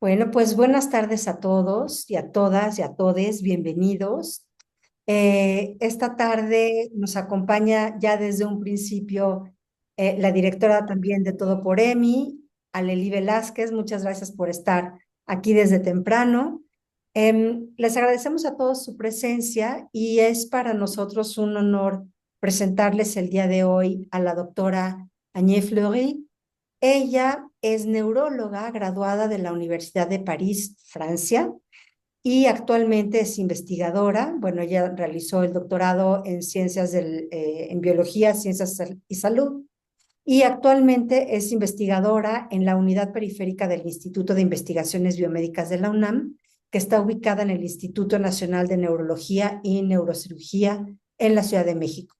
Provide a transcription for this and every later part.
Bueno, pues buenas tardes a todos y a todas y a todes, bienvenidos. Esta tarde nos acompaña ya desde un principio la directora también de Todo por Emi, Aleli Velázquez. Muchas gracias por estar aquí desde temprano. Les agradecemos a todos su presencia y es para nosotros un honor presentarles el día de hoy a la doctora Agnès Fleury. Ella es neuróloga graduada de la Universidad de París, Francia, y actualmente es investigadora. Bueno, ella realizó el doctorado en en biología, ciencias y salud, y actualmente es investigadora en la unidad periférica del Instituto de Investigaciones Biomédicas de la UNAM, que está ubicada en el Instituto Nacional de Neurología y Neurocirugía en la Ciudad de México.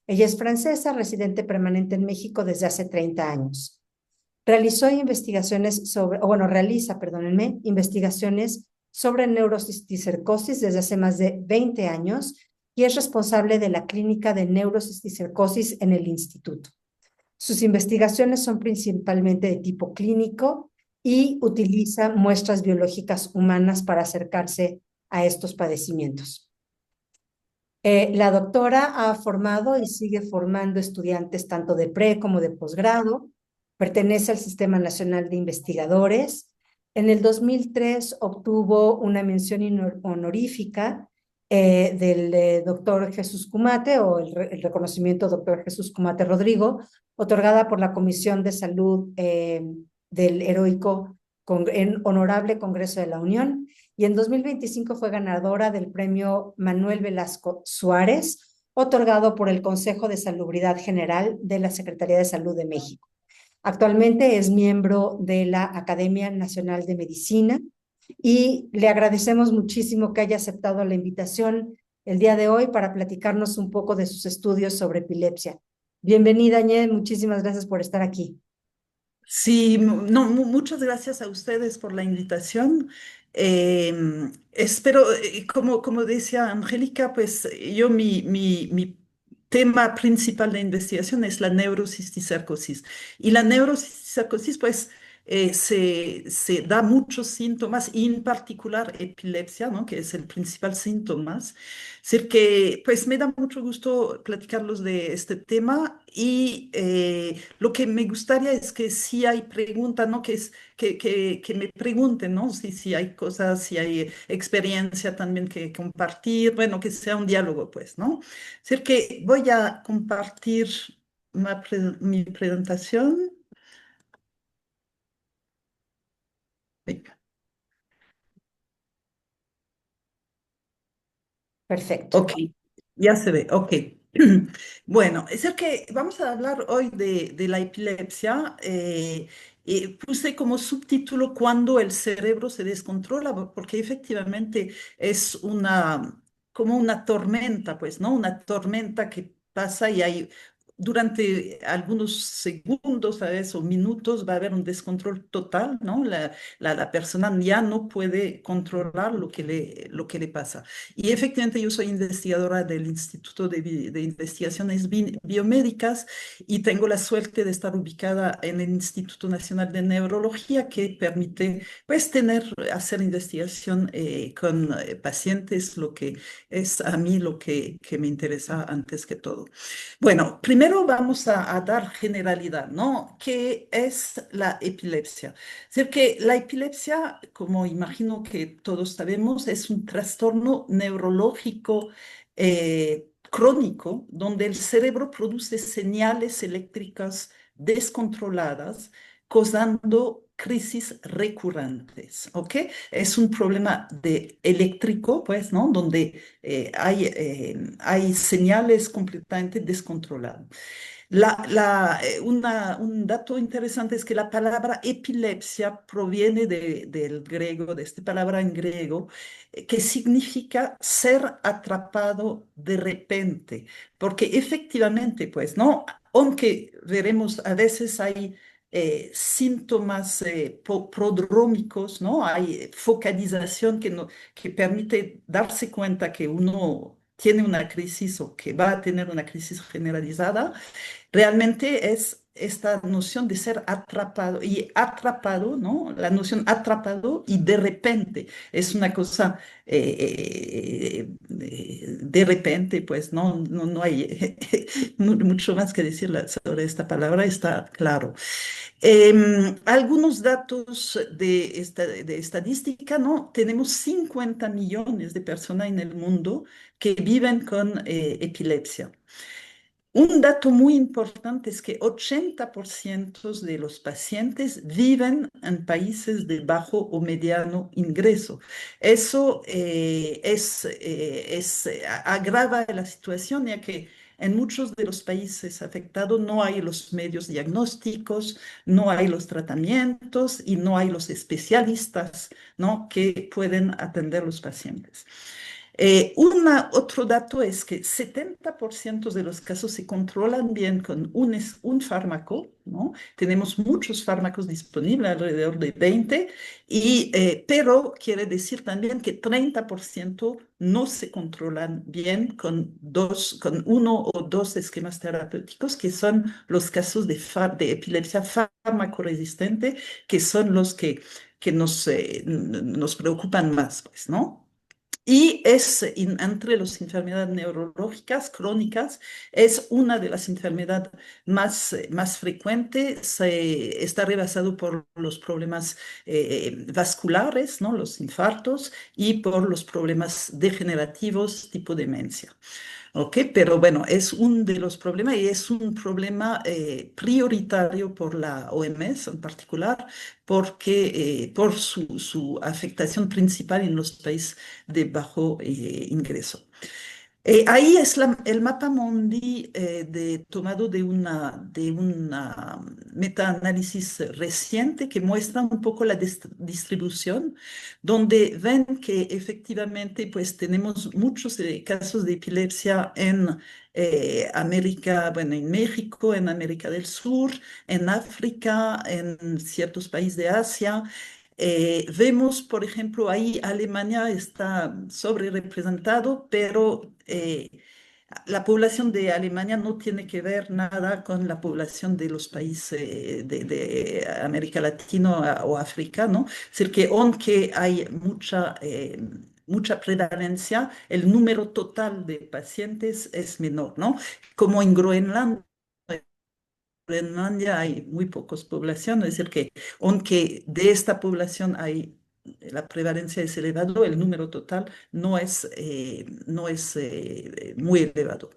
Ella es francesa, residente permanente en México desde hace 30 años. Realizó investigaciones sobre, o bueno, realiza, perdónenme, investigaciones sobre neurocisticercosis desde hace más de 20 años y es responsable de la clínica de neurocisticercosis en el instituto. Sus investigaciones son principalmente de tipo clínico y utiliza muestras biológicas humanas para acercarse a estos padecimientos. La doctora ha formado y sigue formando estudiantes tanto de pre como de posgrado. Pertenece al Sistema Nacional de Investigadores. En el 2003 obtuvo una mención honorífica del doctor Jesús Cumate, o el reconocimiento doctor Jesús Cumate Rodrigo, otorgada por la Comisión de Salud del Heroico Honorable Congreso de la Unión, y en 2025 fue ganadora del premio Manuel Velasco Suárez, otorgado por el Consejo de Salubridad General de la Secretaría de Salud de México. Actualmente es miembro de la Academia Nacional de Medicina y le agradecemos muchísimo que haya aceptado la invitación el día de hoy para platicarnos un poco de sus estudios sobre epilepsia. Bienvenida, Ñe, muchísimas gracias por estar aquí. Sí, no, muchas gracias a ustedes por la invitación. Espero, como decía Angélica, pues yo mi tema principal de investigación es la neurocisticercosis. Y la neurocisticercosis, pues, se da muchos síntomas, y en particular epilepsia, ¿no? Que es el principal síntoma. Así que, pues, me da mucho gusto platicarlos de este tema y lo que me gustaría es que si hay preguntas, ¿no? Que me pregunten, ¿no? Si hay cosas, si hay experiencia también que compartir, bueno, que sea un diálogo, pues, ¿no? Así que voy a compartir mi presentación. Venga. Perfecto. Ok, ya se ve, ok. Bueno, es el que vamos a hablar hoy de la epilepsia. Y puse como subtítulo cuando el cerebro se descontrola, porque efectivamente es como una tormenta, pues, ¿no? Una tormenta que pasa y hay durante algunos segundos, ¿sabes? O minutos va a haber un descontrol total, ¿no? La persona ya no puede controlar lo que le pasa. Y efectivamente yo soy investigadora del Instituto de Investigaciones Biomédicas y tengo la suerte de estar ubicada en el Instituto Nacional de Neurología, que permite pues hacer investigación con pacientes, lo que es a mí que me interesa antes que todo. Bueno, primero vamos a dar generalidad, ¿no? ¿Qué es la epilepsia? Es decir, que la epilepsia, como imagino que todos sabemos, es un trastorno neurológico crónico donde el cerebro produce señales eléctricas descontroladas, causando crisis recurrentes, ¿ok? Es un problema eléctrico, pues, ¿no? Donde hay señales completamente descontroladas. Un dato interesante es que la palabra epilepsia proviene del griego, de esta palabra en griego, que significa ser atrapado de repente, porque efectivamente, pues, ¿no? Aunque veremos, a veces hay síntomas prodrómicos, ¿no? Hay focalización que permite darse cuenta que uno tiene una crisis o que va a tener una crisis generalizada. Realmente es esta noción de ser atrapado y atrapado, ¿no? La noción atrapado y de repente es una cosa de repente, pues no hay mucho más que decir sobre esta palabra, está claro. Algunos datos de estadística, ¿no? Tenemos 50 millones de personas en el mundo que viven con epilepsia. Un dato muy importante es que 80% de los pacientes viven en países de bajo o mediano ingreso. Eso agrava la situación, ya que en muchos de los países afectados no hay los medios diagnósticos, no hay los tratamientos y no hay los especialistas, ¿no?, que pueden atender a los pacientes. Otro dato es que 70% de los casos se controlan bien con un fármaco, ¿no? Tenemos muchos fármacos disponibles, alrededor de 20, pero quiere decir también que 30% no se controlan bien con uno o dos esquemas terapéuticos, que son los casos de epilepsia farmacoresistente, que son los que nos preocupan más, pues, ¿no? Y entre las enfermedades neurológicas crónicas, es una de las enfermedades más frecuentes. Está rebasado por los problemas vasculares, ¿no?, los infartos, y por los problemas degenerativos tipo demencia. ¿Ok? Pero bueno, es uno de los problemas y es un problema prioritario por la OMS en particular, porque por su afectación principal en los países de bajo ingreso. Ahí es el mapa mundi tomado de una metaanálisis reciente que muestra un poco la distribución, donde ven que efectivamente pues tenemos muchos casos de epilepsia en América, bueno, en México, en América del Sur, en África, en ciertos países de Asia. Vemos, por ejemplo, ahí Alemania está sobre representado, pero la población de Alemania no tiene que ver nada con la población de los países de América Latina o África, ¿no? Es decir, que aunque hay mucha prevalencia, el número total de pacientes es menor, ¿no? Como en Groenlandia. Groenlandia hay muy pocas poblaciones, es decir, que aunque de esta población la prevalencia es elevada, el número total no es muy elevado.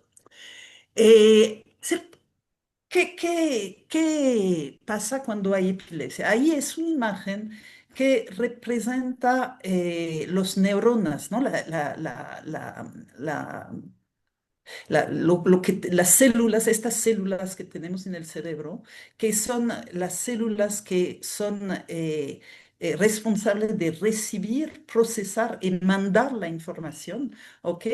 Es decir, ¿qué pasa cuando hay epilepsia? Ahí es una imagen que representa los neuronas, ¿no? Las células, estas células que tenemos en el cerebro, que son las células que son responsables de recibir, procesar y mandar la información, ¿ok?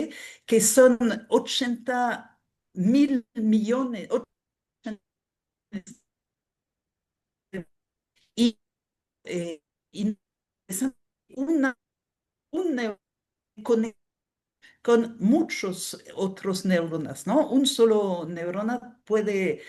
Que son 80.000 millones, 80 y, eh, y una, un neurona con muchos otros neuronas, ¿no? Un solo neurona puede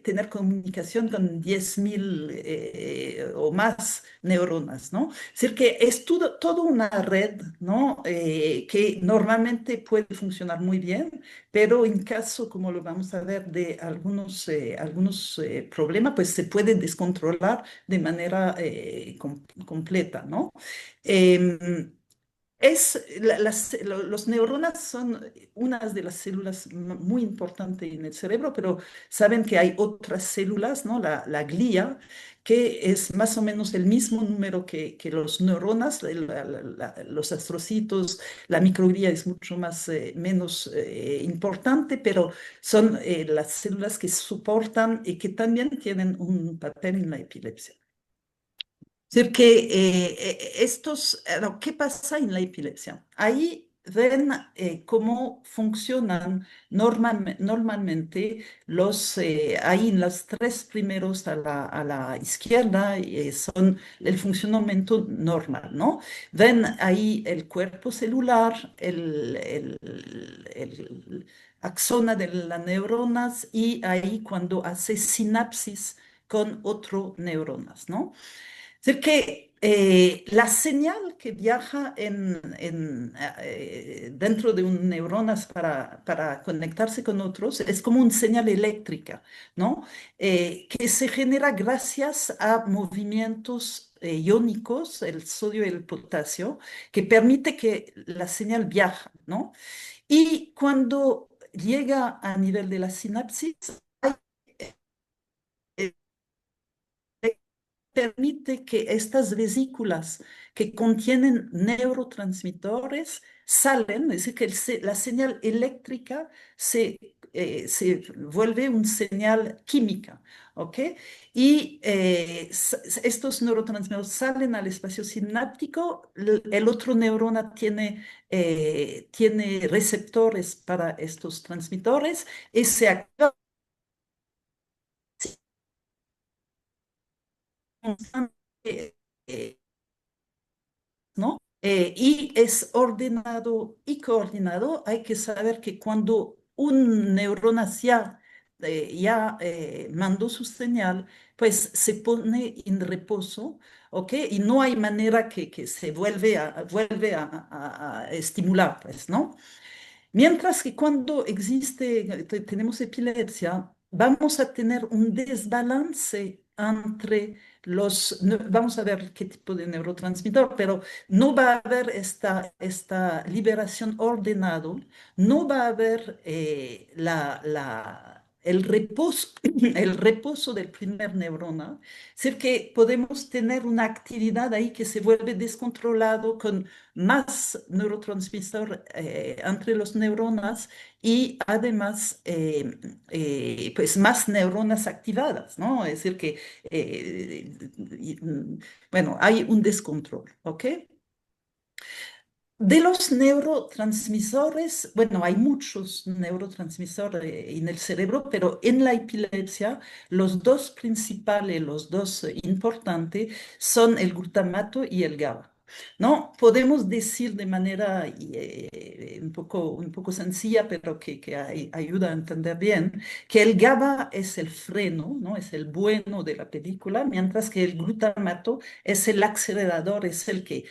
tener comunicación con 10.000 o más neuronas, ¿no? Es decir, que es toda una red, ¿no? Que normalmente puede funcionar muy bien, pero en caso, como lo vamos a ver, de algunos problemas, pues se puede descontrolar de manera completa, ¿no? Em, los neuronas son unas de las células muy importantes en el cerebro, pero saben que hay otras células, ¿no? La glía, que es más o menos el mismo número que los neuronas, los astrocitos, la microglía es mucho menos importante, pero son las células que soportan y que también tienen un papel en la epilepsia. Es decir, que ¿qué pasa en la epilepsia? Ahí ven cómo funcionan normalmente ahí en los tres primeros a la izquierda son el funcionamiento normal, ¿no? Ven ahí el cuerpo celular, axona de las neuronas y ahí cuando hace sinapsis con otras neuronas, ¿no? Es decir, que la señal que viaja dentro de un neuronas para conectarse con otros es como una señal eléctrica, ¿no? Que se genera gracias a movimientos iónicos, el sodio y el potasio, que permite que la señal viaja, ¿no? Y cuando llega a nivel de la sinapsis, eh, permite que estas vesículas que contienen neurotransmisores salen, es decir, que la señal eléctrica se vuelve una señal química, ¿ok? Y estos neurotransmisores salen al espacio sináptico, el otro neurona tiene receptores para estos transmisores y se activa ¿no? Y es ordenado y coordinado. Hay que saber que cuando un neurona ya mandó su señal, pues se pone en reposo, ¿ok? Y no hay manera que se vuelve a estimular, pues, ¿no? Mientras que cuando tenemos epilepsia, vamos a tener un desbalance entre vamos a ver qué tipo de neurotransmisor, pero no va a haber esta liberación ordenado, no va a haber el reposo, el reposo del primer neurona, es decir, que podemos tener una actividad ahí que se vuelve descontrolado con más neurotransmisor entre los neuronas y además pues más neuronas activadas, ¿no? Es decir, que bueno, hay un descontrol, ¿ok? De los neurotransmisores, bueno, hay muchos neurotransmisores en el cerebro, pero en la epilepsia los dos principales, los dos importantes son el glutamato y el GABA. ¿No? Podemos decir de manera un poco sencilla, pero que ayuda a entender bien, que el GABA es el freno, ¿no? Es el bueno de la película, mientras que el glutamato es el acelerador, es el que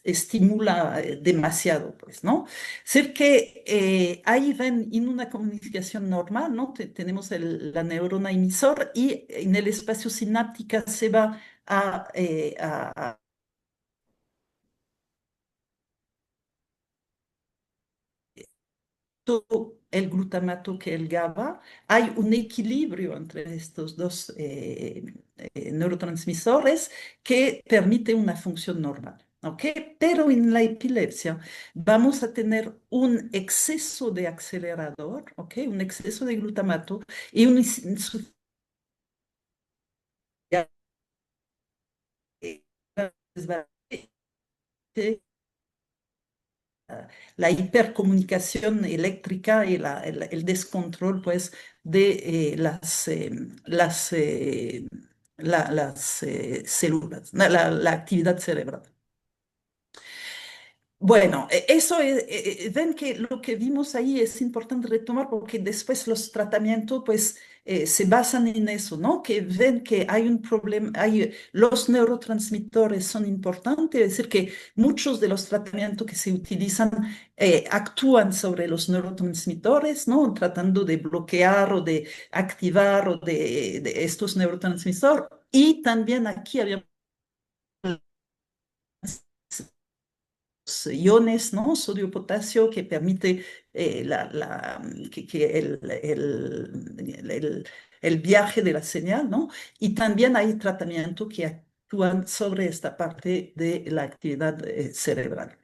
estimula demasiado, pues, ¿no? Ser que ahí ven en una comunicación normal, ¿no? Tenemos la neurona emisor y en el espacio sináptica se va a tanto el glutamato que el GABA, hay un equilibrio entre estos dos neurotransmisores que permite una función normal. ¿Ok? Pero en la epilepsia vamos a tener un exceso de acelerador, ¿ok? Un exceso de glutamato y un insuficiencia la hipercomunicación eléctrica y el descontrol, pues, de las células, la actividad cerebral. Bueno, ven que lo que vimos ahí es importante retomar porque después los tratamientos pues se basan en eso, ¿no? Que ven que hay un problema, los neurotransmisores son importantes, es decir, que muchos de los tratamientos que se utilizan actúan sobre los neurotransmisores, ¿no? Tratando de bloquear o de activar o de estos neurotransmisores. Y también aquí había iones, ¿no? Sodio, potasio, que permite que el viaje de la señal, ¿no? Y también hay tratamiento que actúan sobre esta parte de la actividad cerebral.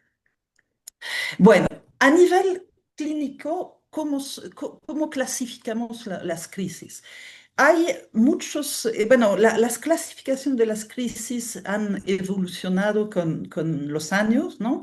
Bueno, a nivel clínico, ¿cómo clasificamos las crisis? Hay muchos, bueno, las clasificaciones de las crisis han evolucionado con los años, ¿no?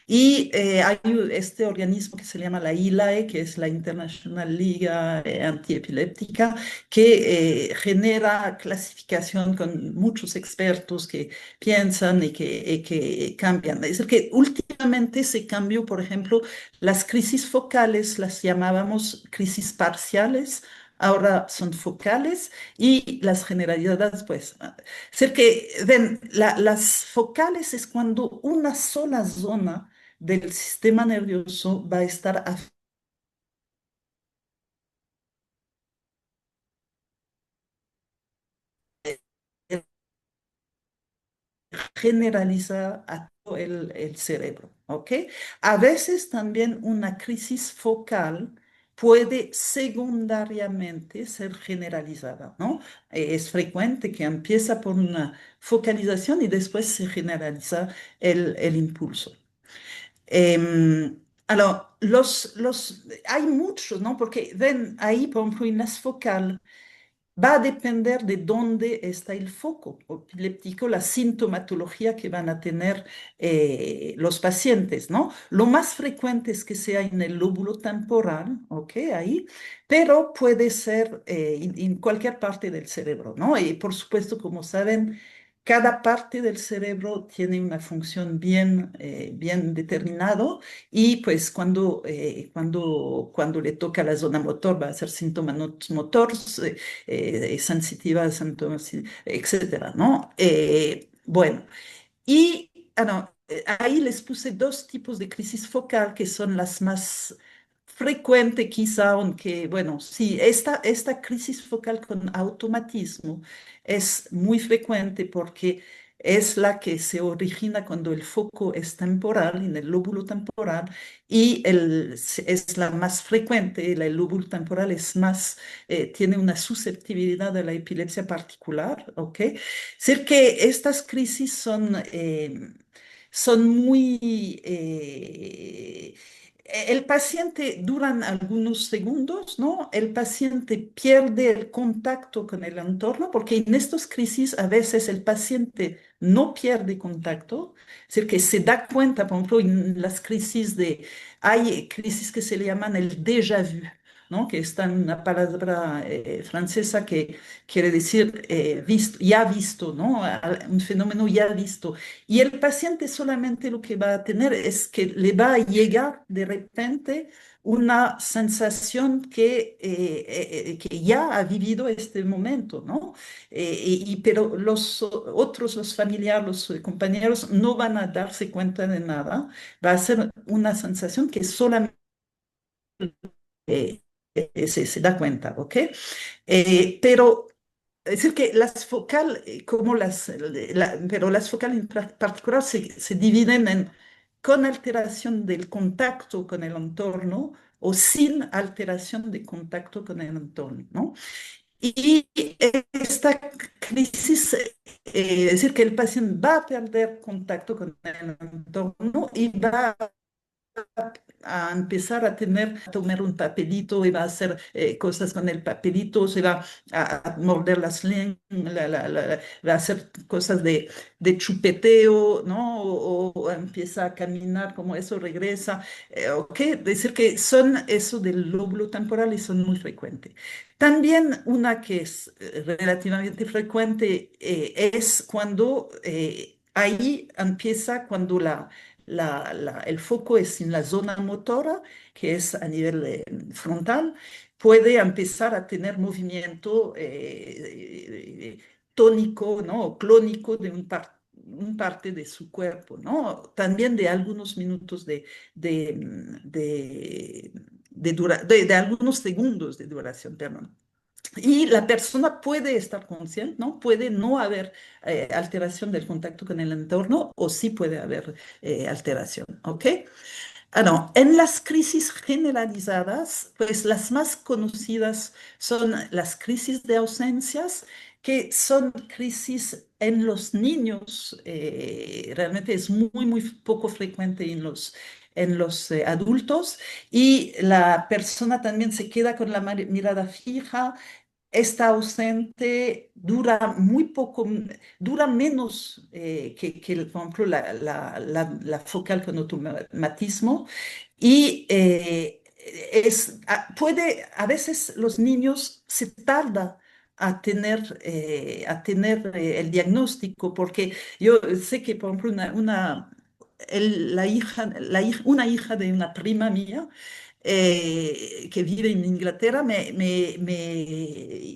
Y hay este organismo que se llama la ILAE, que es la International Liga Antiepiléptica, que genera clasificación con muchos expertos que piensan y que cambian. Es decir, que últimamente últimamente se cambió, por ejemplo, las crisis focales las llamábamos crisis parciales, ahora son focales y las generalidades, pues, ser que, ven, las focales es cuando una sola zona del sistema nervioso va a estar generalizada a todo el cerebro, ¿ok? A veces también una crisis focal puede secundariamente ser generalizada, ¿no? Es frecuente que empieza por una focalización y después se generaliza el impulso. Hay muchos, ¿no? Porque ven ahí, por ejemplo, en las focal, va a depender de dónde está el foco epiléptico, la sintomatología que van a tener los pacientes, ¿no? Lo más frecuente es que sea en el lóbulo temporal, ¿ok? Ahí, pero puede ser en cualquier parte del cerebro, ¿no? Y por supuesto, como saben, cada parte del cerebro tiene una función bien determinada y pues cuando le toca la zona motor va a ser síntoma motor, sensitiva a síntomas, etcétera, ¿no? Bueno, y no, ahí les puse dos tipos de crisis focal que son las más frecuentes quizá, aunque, bueno, sí, esta crisis focal con automatismo es muy frecuente porque es la que se origina cuando el foco es temporal, en el lóbulo temporal, y es la más frecuente, el lóbulo temporal es más, tiene una susceptibilidad a la epilepsia particular, ¿ok? Es decir, que estas crisis son muy... el paciente duran algunos segundos, ¿no? El paciente pierde el contacto con el entorno, porque en estas crisis a veces el paciente no pierde contacto, es decir, que se da cuenta, por ejemplo, en las crisis hay crisis que se le llaman el déjà vu, ¿no? Que está en una palabra francesa que quiere decir visto, ya visto, ¿no? Un fenómeno ya visto. Y el paciente solamente lo que va a tener es que le va a llegar de repente una sensación que ya ha vivido este momento, ¿no? Pero los otros, los familiares, los compañeros, no van a darse cuenta de nada. Va a ser una sensación que solamente se da cuenta, ¿ok? Pero es decir, que las focal, como pero las focal en particular se dividen en con alteración del contacto con el entorno o sin alteración de contacto con el entorno, ¿no? Y esta crisis, es decir, que el paciente va a perder contacto con el entorno y va a empezar a tomar un papelito y va a hacer cosas con el papelito, se va a morder las lenguas, va a hacer cosas de chupeteo, ¿no? O empieza a caminar como eso, regresa, ¿ok? Decir que son eso del lóbulo temporal y son muy frecuentes. También una que es relativamente frecuente es cuando ahí empieza cuando el foco es en la zona motora, que es a nivel frontal, puede empezar a tener movimiento tónico, ¿no? O clónico de un parte de su cuerpo, ¿no? También de algunos minutos de, de, de algunos segundos de duración, perdón. Y la persona puede estar consciente, ¿no? Puede no haber alteración del contacto con el entorno o sí puede haber alteración, ¿ok? Ah, no. En las crisis generalizadas, pues las más conocidas son las crisis de ausencias, que son crisis en los niños. Realmente es muy poco frecuente en los adultos y la persona también se queda con la mirada fija, está ausente, dura muy poco, dura menos por ejemplo, la focal con automatismo y a veces los niños se tardan a tener el diagnóstico, porque yo sé que, por ejemplo, una hija de una prima mía que vive en Inglaterra me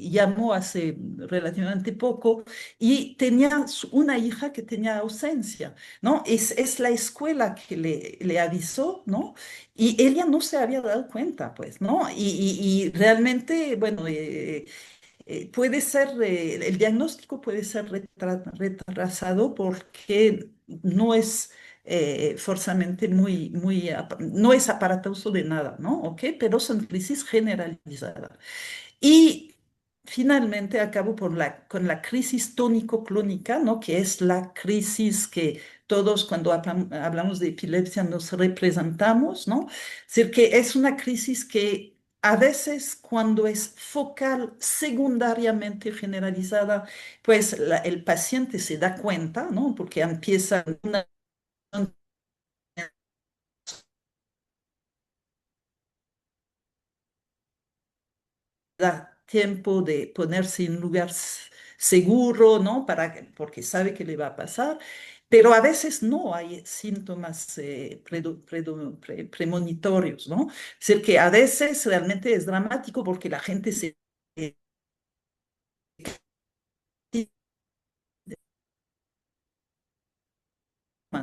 llamó hace relativamente poco y tenía una hija que tenía ausencia, ¿no? Es la escuela que le avisó, ¿no? Y ella no se había dado cuenta, pues, ¿no? Y realmente, bueno, puede ser, el diagnóstico puede ser retrasado porque no es forzosamente no es aparatoso de nada, ¿no? ¿Ok? Pero son crisis generalizadas. Y finalmente acabo con la crisis tónico-clónica, ¿no? Que es la crisis que todos cuando hablamos de epilepsia nos representamos, ¿no? Es decir, que es una crisis que a veces cuando es focal, secundariamente generalizada, pues el paciente se da cuenta, ¿no? Porque empieza una da tiempo de ponerse en lugar seguro, ¿no? Porque sabe que le va a pasar, pero a veces no hay síntomas premonitorios, ¿no? Es decir, que a veces realmente es dramático porque la gente se...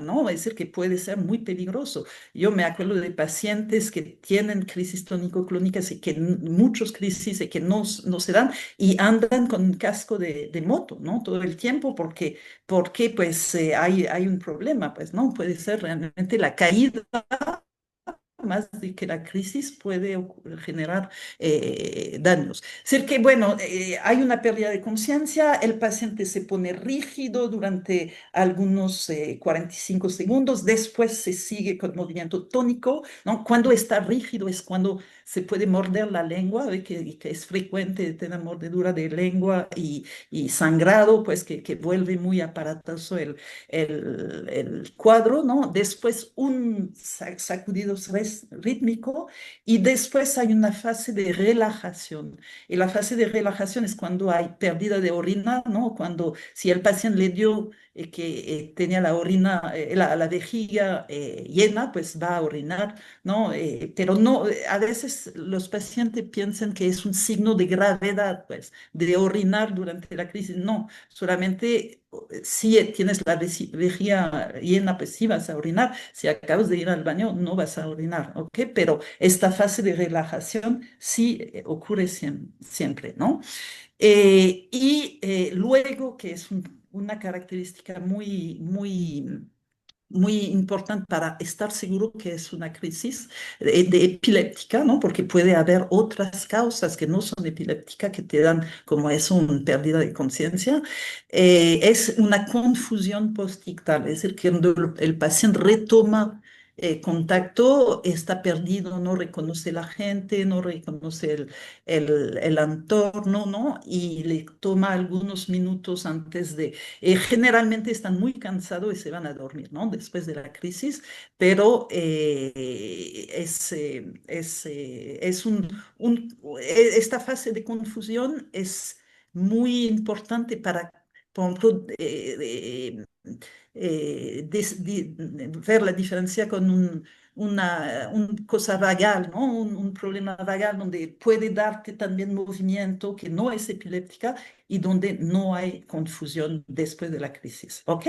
¿no? Es decir, que puede ser muy peligroso. Yo me acuerdo de pacientes que tienen crisis tónico-clónicas y que muchos crisis y que no se dan y andan con un casco de moto, ¿no? Todo el tiempo porque pues hay un problema, pues, ¿no? Puede ser realmente la caída más de que la crisis puede generar daños. Es decir, que bueno, hay una pérdida de conciencia, el paciente se pone rígido durante algunos 45 segundos, después se sigue con movimiento tónico, ¿no? Cuando está rígido es cuando se puede morder la lengua, que es frecuente tener mordedura de lengua y sangrado, pues que vuelve muy aparatoso el cuadro, ¿no? Después un sacudido rítmico y después hay una fase de relajación. Y la fase de relajación es cuando hay pérdida de orina, ¿no? Cuando si el paciente le dio que tenía la orina, la vejiga llena, pues va a orinar, ¿no? Pero no, a veces los pacientes piensan que es un signo de gravedad, pues, de orinar durante la crisis. No, solamente si tienes la vejiga llena, pues sí vas a orinar. Si acabas de ir al baño, no vas a orinar, ¿ok? Pero esta fase de relajación sí ocurre siempre, ¿no? Luego, que es una característica muy importante para estar seguro que es una crisis de epiléptica, ¿no? Porque puede haber otras causas que no son epilépticas que te dan, como es una pérdida de conciencia, es una confusión postictal, es decir, que cuando el paciente retoma contacto, está perdido, no reconoce la gente, no reconoce el entorno, ¿no? Y le toma algunos minutos antes de generalmente están muy cansados y se van a dormir, ¿no? Después de la crisis, pero esta fase de confusión es muy importante para, por ejemplo, ver la diferencia con una cosa vagal, ¿no? Un problema vagal donde puede darte también movimiento que no es epiléptica y donde no hay confusión después de la crisis, ¿ok?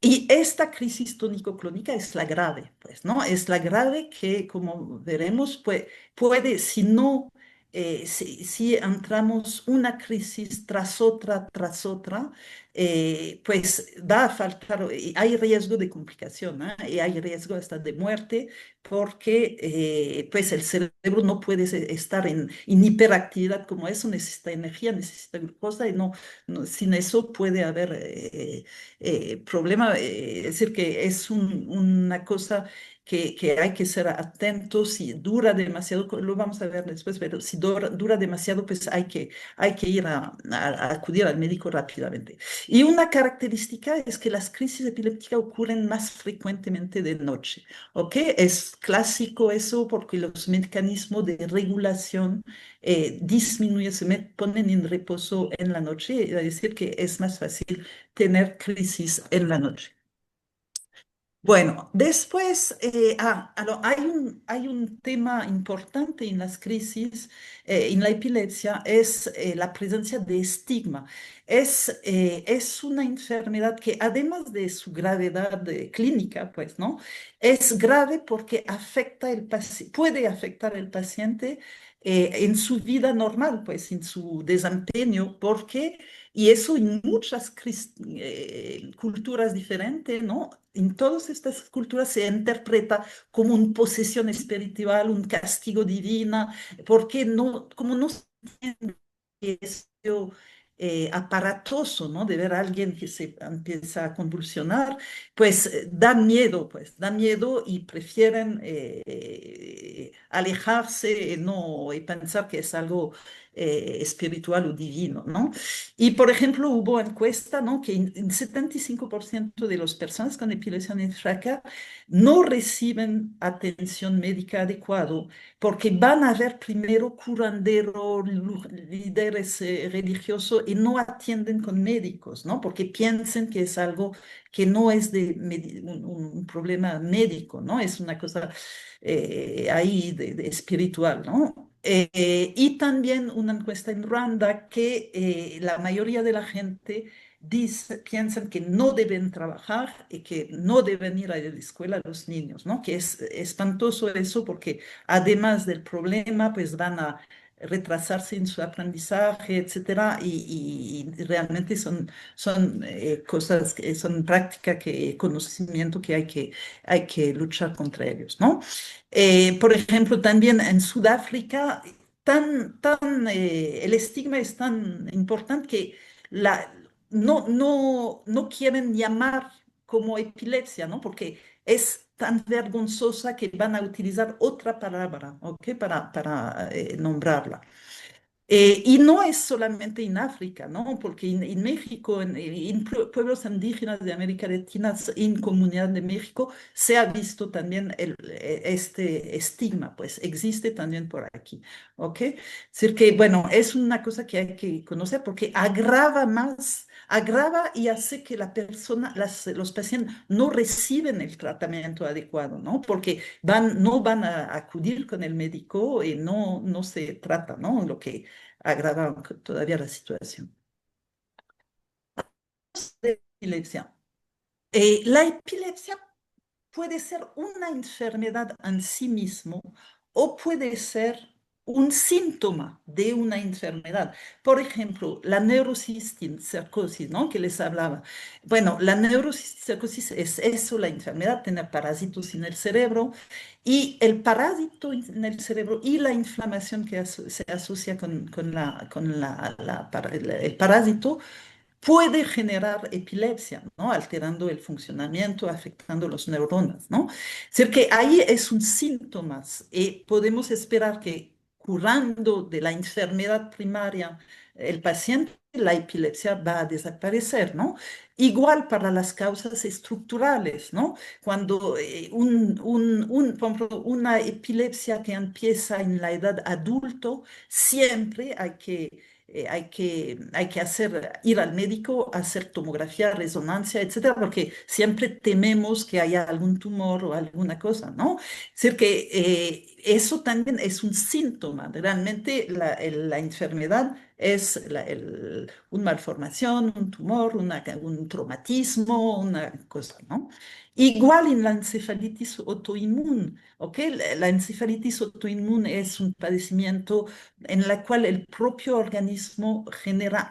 Y esta crisis tónico-clónica es la grave, pues, ¿no? Es la grave que, como veremos, puede si no, si entramos una crisis tras otra, pues va a faltar, y hay riesgo de complicación, ¿eh? Y hay riesgo hasta de muerte, porque pues el cerebro no puede estar en hiperactividad como eso, necesita energía, necesita glucosa, y sin eso puede haber problema, es decir, que es una cosa que hay que ser atentos. Si dura demasiado, lo vamos a ver después, pero si dura demasiado, pues hay que ir a acudir al médico rápidamente. Y una característica es que las crisis epilépticas ocurren más frecuentemente de noche, ¿ok? Es clásico eso porque los mecanismos de regulación disminuyen, ponen en reposo en la noche, es decir, que es más fácil tener crisis en la noche. Bueno, después hay un tema importante en las crisis, en la epilepsia, es la presencia de estigma. Es una enfermedad que además de su gravedad clínica, pues, ¿no? Es grave porque puede afectar al paciente en su vida normal, pues, en su desempeño, porque y eso en muchas culturas diferentes, ¿no? En todas estas culturas se interpreta como una posesión espiritual, un castigo divina, porque no, como no se entiende que es aparatoso, ¿no? De ver a alguien que se empieza a convulsionar, pues da miedo y prefieren alejarse no, y pensar que es algo espiritual o divino, ¿no? Y, por ejemplo, hubo encuesta, ¿no? Que en 75% de las personas con epilepsia aníaca no reciben atención médica adecuada porque van a ver primero curandero, líderes religiosos y no atienden con médicos, ¿no? Porque piensan que es algo que no es un problema médico, ¿no? Es una cosa ahí de espiritual, ¿no? Y también una encuesta en Ruanda que la mayoría de la gente piensan que no deben trabajar y que no deben ir a la escuela los niños, ¿no? Que es espantoso eso porque además del problema, pues van a retrasarse en su aprendizaje, etcétera, y realmente son cosas, son prácticas, conocimiento que hay que luchar contra ellos, ¿no? Por ejemplo, también en Sudáfrica, el estigma es tan importante que la, no quieren llamar como epilepsia, ¿no? Porque es tan vergonzosa que van a utilizar otra palabra, ¿ok? Para nombrarla. Y no es solamente en África, ¿no? Porque en México, en pueblos indígenas de América Latina, en Comunidad de México, se ha visto también este estigma, pues existe también por aquí, ¿ok? Es decir que, bueno, es una cosa que hay que conocer porque agrava y hace que la persona, los pacientes no reciben el tratamiento adecuado, ¿no? Porque no van a acudir con el médico y no se trata, ¿no? Lo que agrava todavía la situación. De epilepsia. La epilepsia puede ser una enfermedad en sí mismo o puede ser un síntoma de una enfermedad. Por ejemplo, la neurocisticercosis, ¿no? Que les hablaba. Bueno, la neurocisticercosis es eso, la enfermedad, tener parásitos en el cerebro y el parásito en el cerebro y la inflamación que se asocia con el parásito puede generar epilepsia, ¿no? Alterando el funcionamiento, afectando los neuronas, ¿no? Es decir, que ahí es un síntoma y podemos esperar que curando de la enfermedad primaria el paciente, la epilepsia va a desaparecer, ¿no? Igual para las causas estructurales, ¿no? Cuando por ejemplo, una epilepsia que empieza en la edad adulto, siempre hay que ir al médico, hacer tomografía, resonancia, etcétera, porque siempre tememos que haya algún tumor o alguna cosa, ¿no? Es decir, que eso también es un síntoma. Realmente la enfermedad es una malformación, un tumor, un traumatismo, una cosa, ¿no? Igual en la encefalitis autoinmune, ¿ok? La encefalitis autoinmune es un padecimiento en la cual el propio organismo genera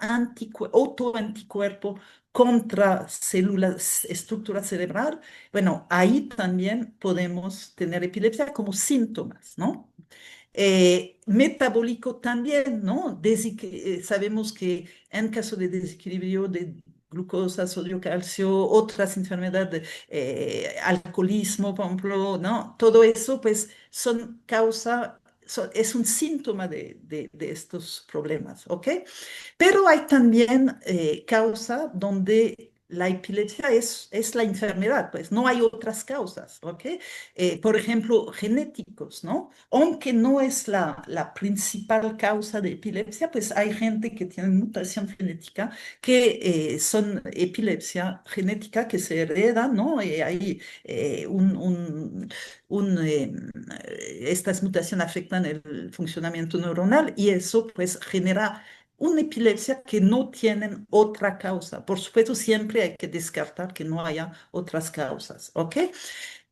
autoanticuerpo contra células, estructura cerebral. Bueno, ahí también podemos tener epilepsia como síntomas, ¿no? Metabólico también, ¿no? Sabemos que en caso de desequilibrio de glucosa, sodio, calcio, otras enfermedades, alcoholismo, por ejemplo, ¿no? Todo eso, pues, es un síntoma de estos problemas, ¿ok? Pero hay también causa donde la epilepsia es la enfermedad, pues no hay otras causas, ¿ok? Por ejemplo, genéticos, ¿no? Aunque no es la principal causa de epilepsia, pues hay gente que tiene mutación genética que son epilepsia genética que se hereda, ¿no? Hay estas mutaciones afectan el funcionamiento neuronal y eso pues genera una epilepsia que no tienen otra causa. Por supuesto, siempre hay que descartar que no haya otras causas, ¿ok?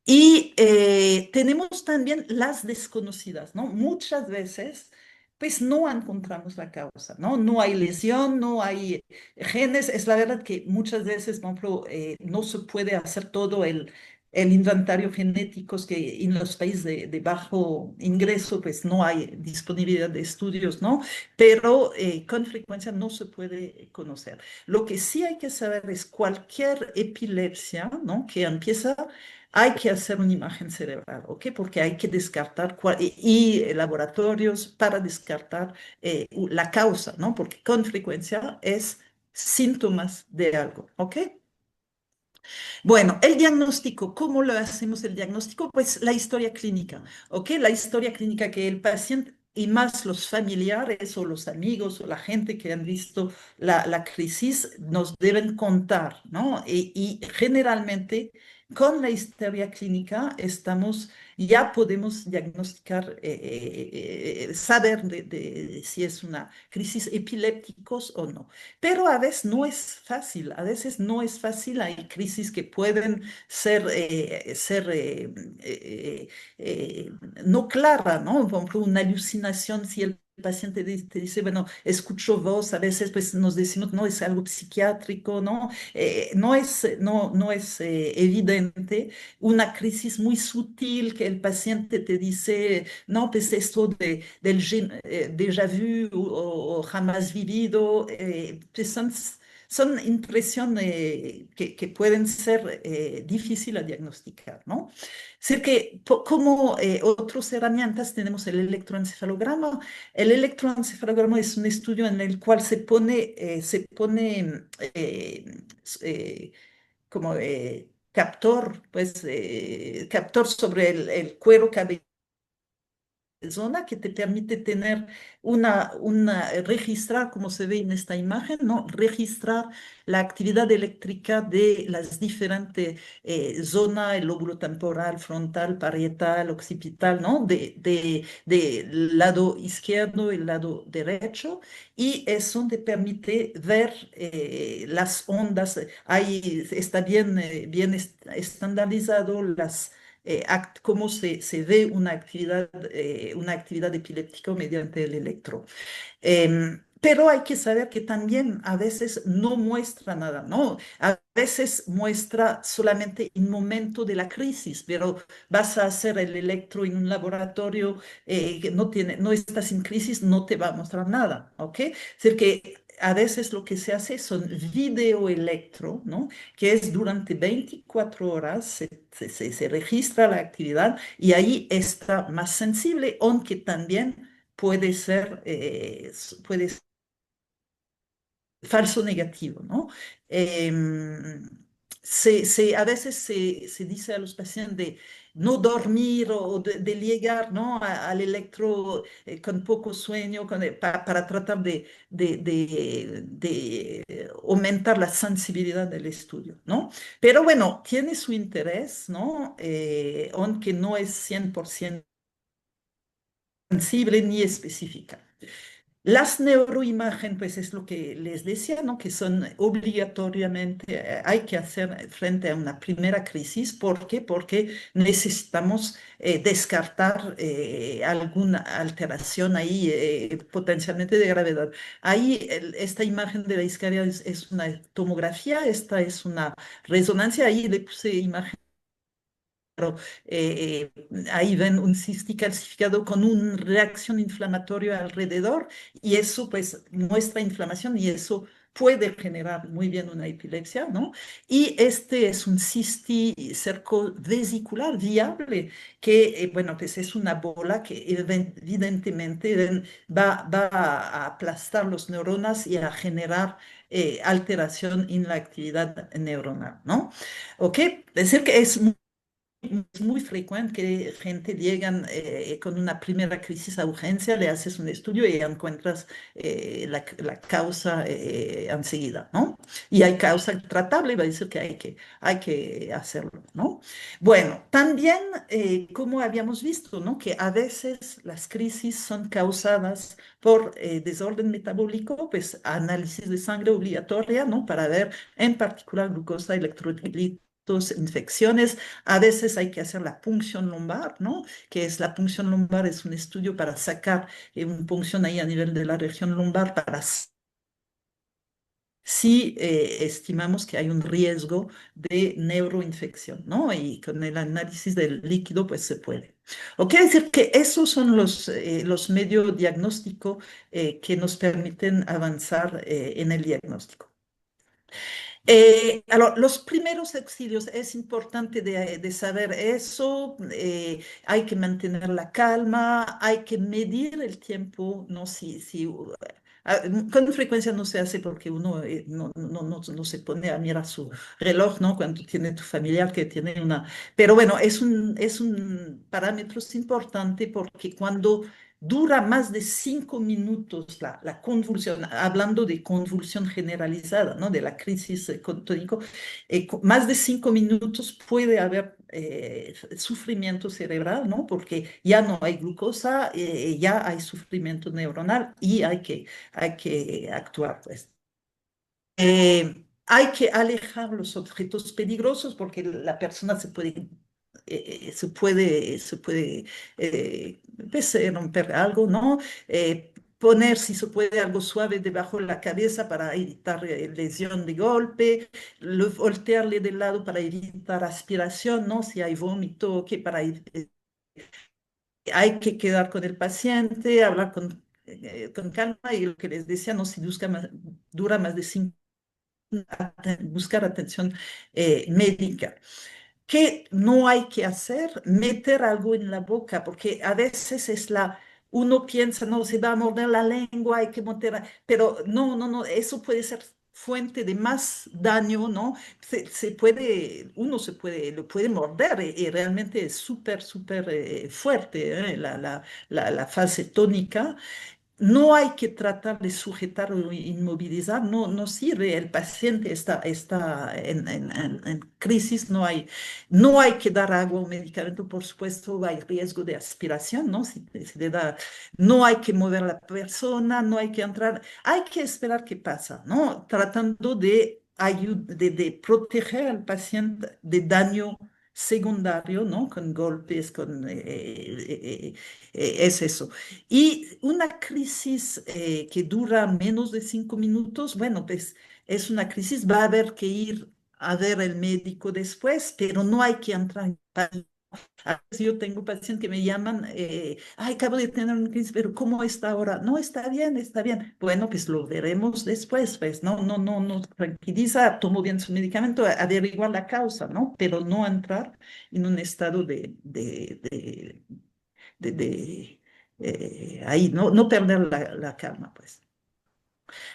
Y tenemos también las desconocidas, ¿no? Muchas veces, pues no encontramos la causa, ¿no? No hay lesión, no hay genes. Es la verdad que muchas veces, por ejemplo, no se puede hacer todo el inventario genético que en los países de bajo ingreso, pues no hay disponibilidad de estudios, ¿no? Pero con frecuencia no se puede conocer. Lo que sí hay que saber es cualquier epilepsia, ¿no? Que empieza hay que hacer una imagen cerebral, ¿ok? Porque hay que descartar laboratorios para descartar la causa, ¿no? Porque con frecuencia es síntomas de algo, ¿ok? Bueno, el diagnóstico, ¿cómo lo hacemos el diagnóstico? Pues la historia clínica, ¿ok? La historia clínica que el paciente y más los familiares o los amigos o la gente que han visto la crisis nos deben contar, ¿no? Y generalmente con la historia clínica ya podemos diagnosticar, saber si es una crisis epilépticos o no. Pero a veces no es fácil, a veces no es fácil, hay crisis que pueden ser eh, no clara, ¿no? Por ejemplo, una alucinación, si el paciente te dice, bueno, escucho voz, a veces pues nos decimos, no, es algo psiquiátrico, ¿no? No es evidente. Una crisis muy sutil que el paciente te dice, no, pues esto déjà vu o jamás vivido, pues son impresiones que pueden ser difíciles a diagnosticar, ¿no? Así que como otras herramientas tenemos el electroencefalograma. El electroencefalograma es un estudio en el cual se pone eh, como captor, pues captor sobre el cuero cabelludo zona que te permite tener registrar, como se ve en esta imagen, ¿no? Registrar la actividad eléctrica de las diferentes zonas, el lóbulo temporal, frontal, parietal, occipital, ¿no? De lado izquierdo y el lado derecho, y eso te permite ver las ondas. Ahí está bien estandarizado cómo se ve una actividad epiléptica mediante el electro. Pero hay que saber que también a veces no muestra nada, ¿no? A veces muestra solamente el momento de la crisis, pero vas a hacer el electro en un laboratorio que no estás en crisis, no te va a mostrar nada, ¿ok? Es decir, que a veces lo que se hace son videoelectro, ¿no? Que es durante 24 horas se registra la actividad y ahí está más sensible, aunque también puede ser falso negativo, ¿no? A veces se dice a los pacientes de no dormir o de llegar, ¿no? al electro con poco sueño para tratar de aumentar la sensibilidad del estudio, ¿no? Pero bueno, tiene su interés, ¿no? Aunque no es 100% sensible ni específica. Las neuroimagen, pues es lo que les decía, ¿no? Que son obligatoriamente, hay que hacer frente a una primera crisis. ¿Por qué? Porque necesitamos descartar alguna alteración ahí potencialmente de gravedad. Ahí esta imagen de la izquierda es una tomografía, esta es una resonancia, ahí le puse imagen ahí ven un cisti calcificado con una reacción inflamatoria alrededor y eso pues muestra inflamación y eso puede generar muy bien una epilepsia, ¿no? Y este es un cisticerco vesicular viable, que, bueno, pues es una bola que evidentemente va a aplastar las neuronas y a generar alteración en la actividad neuronal, ¿no? ¿Ok? Es decir, que es muy frecuente que gente llegan con una primera crisis a urgencia, le haces un estudio y encuentras la causa enseguida, ¿no? Y hay causa tratable, va a decir que hay que hacerlo, ¿no? Bueno, también, como habíamos visto, ¿no? Que a veces las crisis son causadas por desorden metabólico, pues análisis de sangre obligatoria, ¿no? Para ver en particular glucosa, electrolitos, infecciones. A veces hay que hacer la punción lumbar, ¿no? Que es la punción lumbar, es un estudio para sacar una punción ahí a nivel de la región lumbar para si estimamos que hay un riesgo de neuroinfección, ¿no? Y con el análisis del líquido, pues se puede. O quiere decir que esos son los medios diagnósticos que nos permiten avanzar en el diagnóstico. Los primeros auxilios, es importante de saber eso, hay que mantener la calma, hay que medir el tiempo, no si con frecuencia no se hace porque uno no se pone a mirar su reloj, ¿no? Cuando tiene tu familiar que tiene una... Pero bueno, es un parámetro importante porque cuando dura más de 5 minutos la convulsión, hablando de convulsión generalizada, ¿no? De la crisis tónico, más de 5 minutos puede haber sufrimiento cerebral, ¿no? Porque ya no hay glucosa, ya hay sufrimiento neuronal y hay que actuar, pues. Hay que alejar los objetos peligrosos porque la persona se puede pues, romper algo, ¿no? Poner, si se puede, algo suave debajo de la cabeza para evitar lesión de golpe, voltearle de lado para evitar aspiración, ¿no? Si hay vómito, que hay que quedar con el paciente, hablar con calma y lo que les decía, no si dura más de 5 buscar atención médica. ¿Qué no hay que hacer? Meter algo en la boca, porque a veces uno piensa, no, se va a morder la lengua, hay que meter, pero no, eso puede ser fuente de más daño, ¿no? Uno lo puede morder y realmente es súper fuerte, la fase tónica. No hay que tratar de sujetar o inmovilizar, no sirve. El paciente está en crisis, no hay que dar agua o medicamento, por supuesto, hay riesgo de aspiración, ¿no? Si le da, no hay que mover a la persona, no hay que entrar, hay que esperar qué pasa, ¿no? Tratando de proteger al paciente de daño secundario, ¿no? Con golpes, es eso. Y una crisis que dura menos de 5 minutos, bueno, pues es una crisis, va a haber que ir a ver al médico después, pero no hay que entrar en pánico. A veces yo tengo pacientes que me llaman, ay, acabo de tener una crisis, pero ¿cómo está ahora? No, está bien, está bien. Bueno, pues lo veremos después, pues, no, tranquiliza, tomo bien su medicamento, averiguar la causa, ¿no? Pero no entrar en un estado ahí, no perder la calma, pues.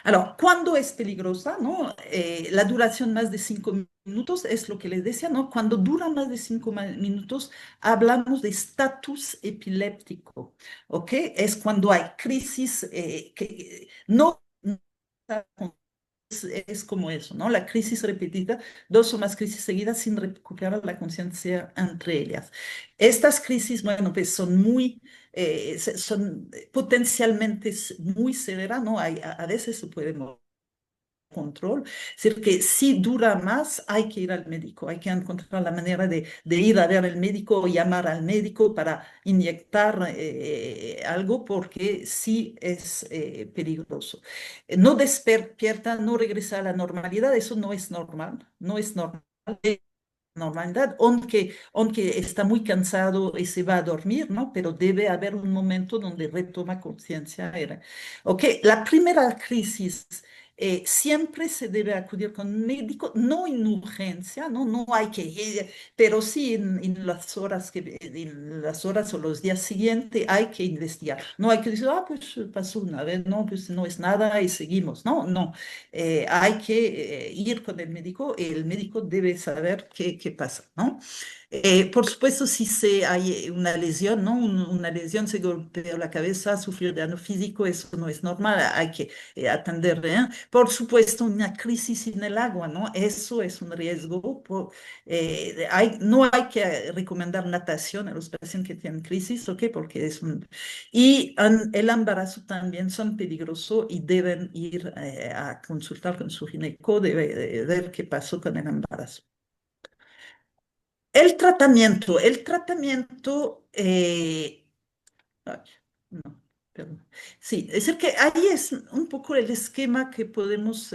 Ahora, ¿cuándo es peligrosa? ¿No? La duración más de 5 minutos es lo que les decía, ¿no? Cuando dura más de 5 minutos, hablamos de estatus epiléptico, ¿ok? Es cuando hay crisis que no es como eso, ¿no? La crisis repetida, dos o más crisis seguidas sin recuperar la conciencia entre ellas. Estas crisis, bueno, pues son potencialmente muy severas, ¿no? A veces se puede morir control. Es decir, que si dura más, hay que ir al médico, hay que encontrar la manera de ir a ver al médico o llamar al médico para inyectar algo porque sí es peligroso. No despierta, no regresa a la normalidad, eso no es normal, no es normal. Normalidad, aunque está muy cansado y se va a dormir, ¿no? Pero debe haber un momento donde retoma conciencia. Ok, la primera crisis siempre se debe acudir con un médico, no en urgencia, no, no hay que ir, pero sí en las horas en las horas o los días siguientes hay que investigar. No hay que decir, ah, pues pasó una vez, no, pues no es nada y seguimos. No, no. Hay que ir con el médico debe saber qué pasa, ¿no? Por supuesto, si hay una lesión, ¿no? Una lesión, se golpeó la cabeza, sufrió daño físico, eso no es normal, hay que atender, ¿eh? Por supuesto, una crisis en el agua, ¿no? Eso es un riesgo. No hay que recomendar natación a los pacientes que tienen crisis, ¿ok? Porque es un... Y el embarazo también son peligrosos y deben ir a consultar con su gineco, debe ver qué pasó con el embarazo. El tratamiento, ay, no, perdón. Sí, es decir, que ahí es un poco el esquema que podemos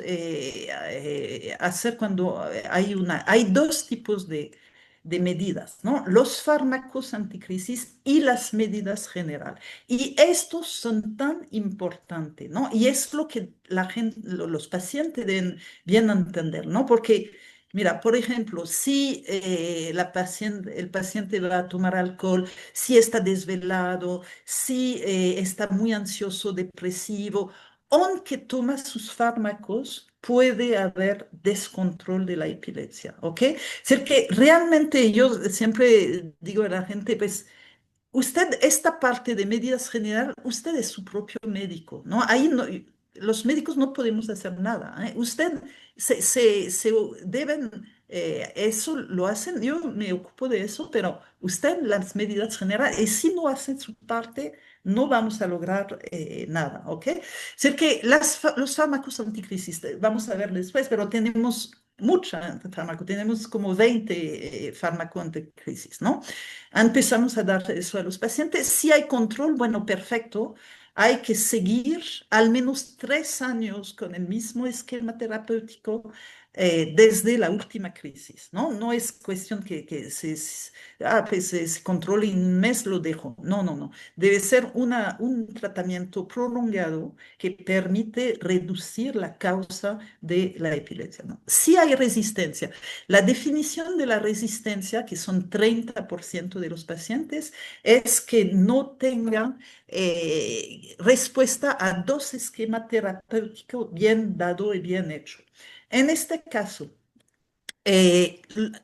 hacer cuando hay dos tipos de medidas, ¿no? Los fármacos anticrisis y las medidas generales. Y estos son tan importantes, ¿no? Y es lo que la gente, los pacientes deben bien entender, ¿no? Porque mira, por ejemplo, si el paciente va a tomar alcohol, si está desvelado, si está muy ansioso, depresivo, aunque toma sus fármacos, puede haber descontrol de la epilepsia, ¿ok? Es decir, que realmente yo siempre digo a la gente, pues, usted, esta parte de medidas general, usted es su propio médico, ¿no? Ahí no, los médicos no podemos hacer nada, ¿eh? Usted se deben, eso lo hacen, yo me ocupo de eso, pero usted las medidas generales, y si no hace su parte, no vamos a lograr nada, ¿ok? Es decir, que los fármacos anticrisis, vamos a ver después, pero tenemos mucha fármaco, tenemos como 20 fármacos anticrisis, ¿no? Empezamos a dar eso a los pacientes. Si hay control, bueno, perfecto. Hay que seguir al menos 3 años con el mismo esquema terapéutico desde la última crisis, ¿no? No es cuestión que pues, se controle en un mes, lo dejo. No, no, no. Debe ser un tratamiento prolongado que permite reducir la causa de la epilepsia, ¿no? Si hay resistencia, la definición de la resistencia, que son 30% de los pacientes, es que no tengan respuesta a dos esquemas terapéuticos bien dado y bien hecho. En este caso,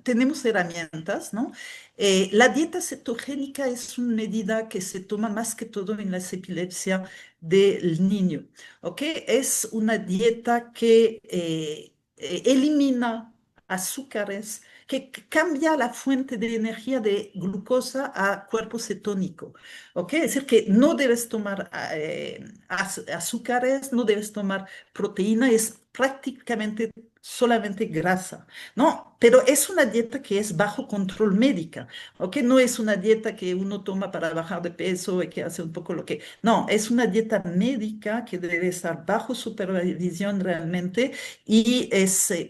tenemos herramientas, ¿no? La dieta cetogénica es una medida que se toma más que todo en la epilepsia del niño, ¿ok? Es una dieta que elimina azúcares, que cambia la fuente de energía de glucosa a cuerpo cetónico, ¿ok? Es decir, que no debes tomar azúcares, no debes tomar proteína, es prácticamente solamente grasa. No, pero es una dieta que es bajo control médica, ¿ok? No es una dieta que uno toma para bajar de peso y que hace un poco lo que... No, es una dieta médica que debe estar bajo supervisión realmente y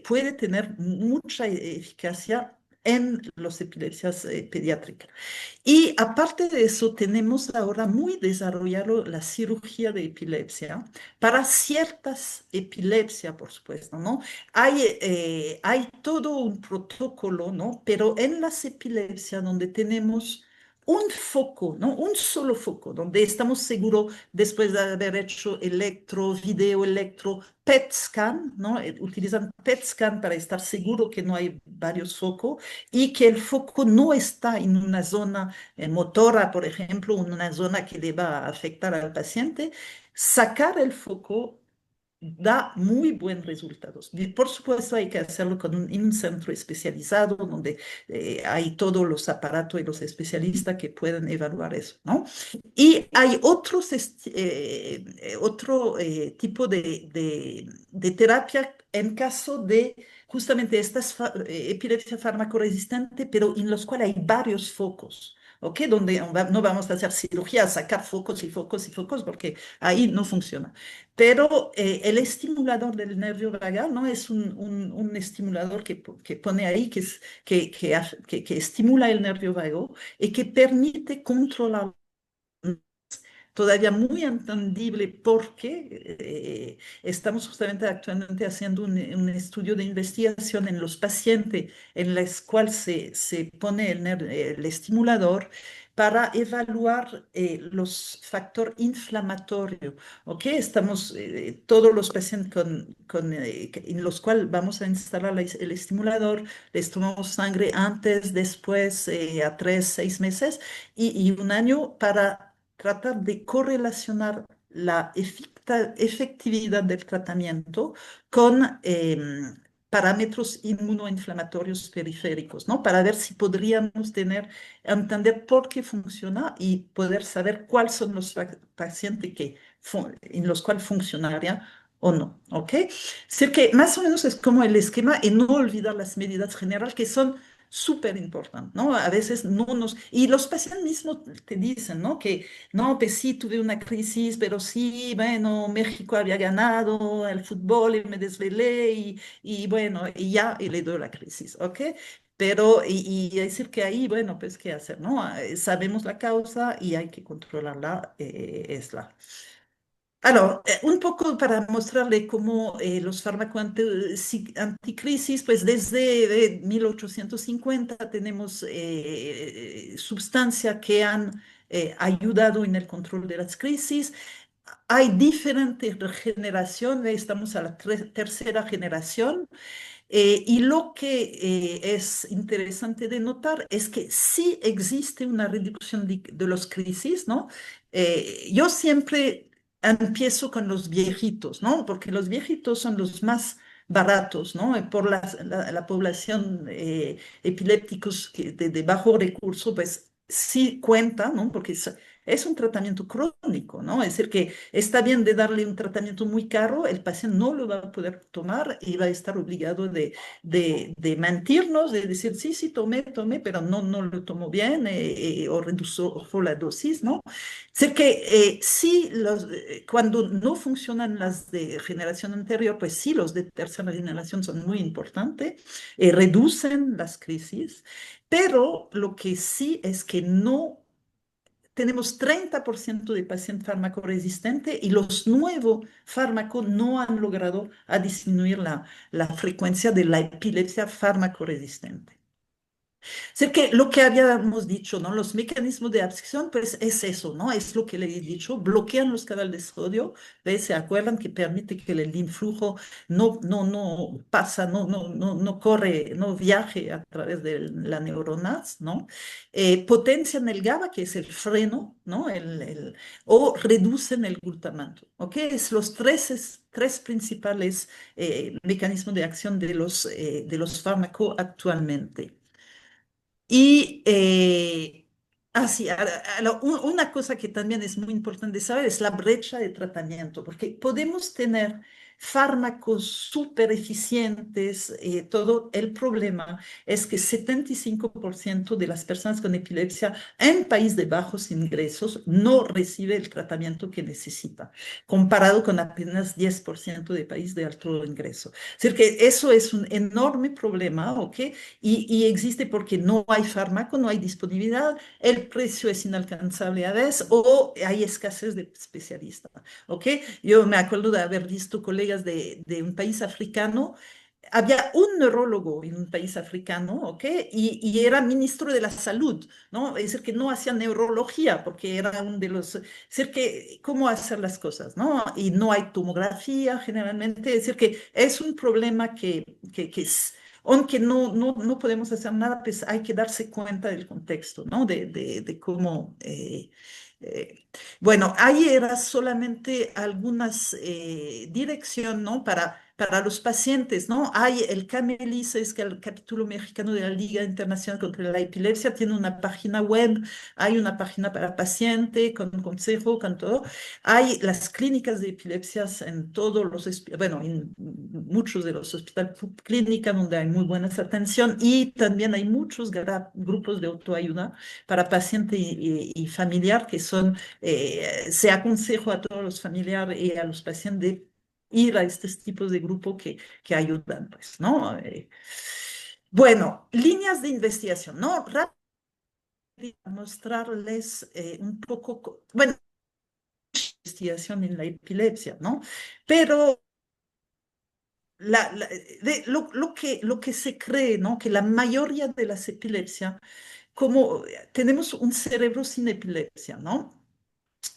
puede tener mucha eficacia en las epilepsias pediátricas. Y aparte de eso, tenemos ahora muy desarrollado la cirugía de epilepsia para ciertas epilepsias, por supuesto, ¿no? Hay todo un protocolo, ¿no? Pero en las epilepsias donde tenemos un foco, ¿no? Un solo foco, donde estamos seguros después de haber hecho electro, video electro, PET scan, ¿no? Utilizan PET scan para estar seguro que no hay varios focos y que el foco no está en una zona motora, por ejemplo, en una zona que le va a afectar al paciente. Sacar el foco da muy buenos resultados. Y por supuesto, hay que hacerlo en un centro especializado donde hay todos los aparatos y los especialistas que pueden evaluar eso, ¿no? Y hay otro tipo de terapia en caso de justamente estas epilepsia farmacoresistente, pero en los cuales hay varios focos. ¿Ok? Donde no vamos a hacer cirugía, sacar focos y focos y focos, porque ahí no funciona. Pero el estimulador del nervio vagal no es un estimulador que pone ahí, que estimula el nervio vago y que permite controlar todavía muy entendible porque estamos justamente actualmente haciendo un estudio de investigación en los pacientes en los cuales se pone el estimulador para evaluar los factores inflamatorios. ¿Ok? Estamos, todos los pacientes en los cuales vamos a instalar el estimulador, les tomamos sangre antes, después, a 3, 6 meses y un año para tratar de correlacionar la efectividad del tratamiento con parámetros inmunoinflamatorios periféricos, ¿no? Para ver si podríamos entender por qué funciona y poder saber cuáles son los pacientes en los cuales funcionaría o no, ¿ok? Así que más o menos es como el esquema y no olvidar las medidas generales que son súper importantes, ¿no? A veces no nos... Y los pacientes mismos te dicen, ¿no? Que no, pues sí, tuve una crisis, pero sí, bueno, México había ganado el fútbol y me desvelé y bueno, y ya, y le doy la crisis, ¿ok? Pero, y decir que ahí, bueno, pues, ¿qué hacer, no? Sabemos la causa y hay que controlarla, es la... Alors, un poco para mostrarle cómo los fármacos anticrisis, pues desde 1850 tenemos sustancias que han ayudado en el control de las crisis. Hay diferentes generaciones, estamos a la tercera generación. Y lo que es interesante de notar es que sí existe una reducción de los crisis, ¿no? Yo siempre empiezo con los viejitos, ¿no? Porque los viejitos son los más baratos, ¿no? Por la población epilépticos de bajo recurso, pues sí cuenta, ¿no? Porque es un tratamiento crónico, ¿no? Es decir, que está bien de darle un tratamiento muy caro, el paciente no lo va a poder tomar y va a estar obligado de mentirnos, de decir, sí, sí, tomé, pero no lo tomo bien o redujo la dosis, ¿no? Sé que sí, cuando no funcionan las de generación anterior, pues sí, los de tercera generación son muy importantes, reducen las crisis, pero lo que sí es que no tenemos 30% de pacientes fármaco-resistentes y los nuevos fármacos no han logrado a disminuir la frecuencia de la epilepsia fármaco-resistente. Sé que lo que habíamos dicho, ¿no? Los mecanismos de abscisión, pues es eso, ¿no? Es lo que le he dicho, bloquean los canales de sodio, ¿ves? ¿Se acuerdan que permite que el linflujo no pasa, no corre, no viaje a través de las neuronas, ¿no? Potencian el GABA, que es el freno, ¿no? O reducen el glutamato, ¿ok? Es los tres principales mecanismos de acción de los fármacos actualmente. Y así, una cosa que también es muy importante saber es la brecha de tratamiento, porque podemos tener fármacos súper eficientes, todo. El problema es que 75% de las personas con epilepsia en país de bajos ingresos no recibe el tratamiento que necesita, comparado con apenas 10% de país de alto ingreso. Es decir, que eso es un enorme problema, ¿ok? Y existe porque no hay fármaco, no hay disponibilidad, el precio es inalcanzable a veces o hay escasez de especialistas, ¿ok? Yo me acuerdo de haber visto colegas de un país africano. Había un neurólogo en un país africano, ¿ok? Y era ministro de la salud, ¿no? Es decir, que no hacía neurología porque era uno de los... Es decir, que cómo hacer las cosas, ¿no? Y no hay tomografía generalmente. Es decir, que es un problema que es aunque no podemos hacer nada, pues hay que darse cuenta del contexto, ¿no? De cómo... eh, bueno, ahí era solamente algunas dirección, ¿no? Para los pacientes, ¿no? Hay el CAMELIS, es que el capítulo mexicano de la Liga Internacional contra la Epilepsia, tiene una página web, hay una página para paciente, con consejo, con todo. Hay las clínicas de epilepsias en todos bueno, en muchos de los hospitales clínicas donde hay muy buena atención y también hay muchos grupos de autoayuda para paciente y familiar que se aconseja a todos los familiares y a los pacientes de ir a estos tipos de grupos que ayudan, pues, ¿no? Bueno, líneas de investigación, ¿no? Rápido mostrarles un poco, bueno, investigación en la epilepsia, ¿no? Pero lo que se cree, ¿no? Que la mayoría de las epilepsias, como tenemos un cerebro sin epilepsia, ¿no?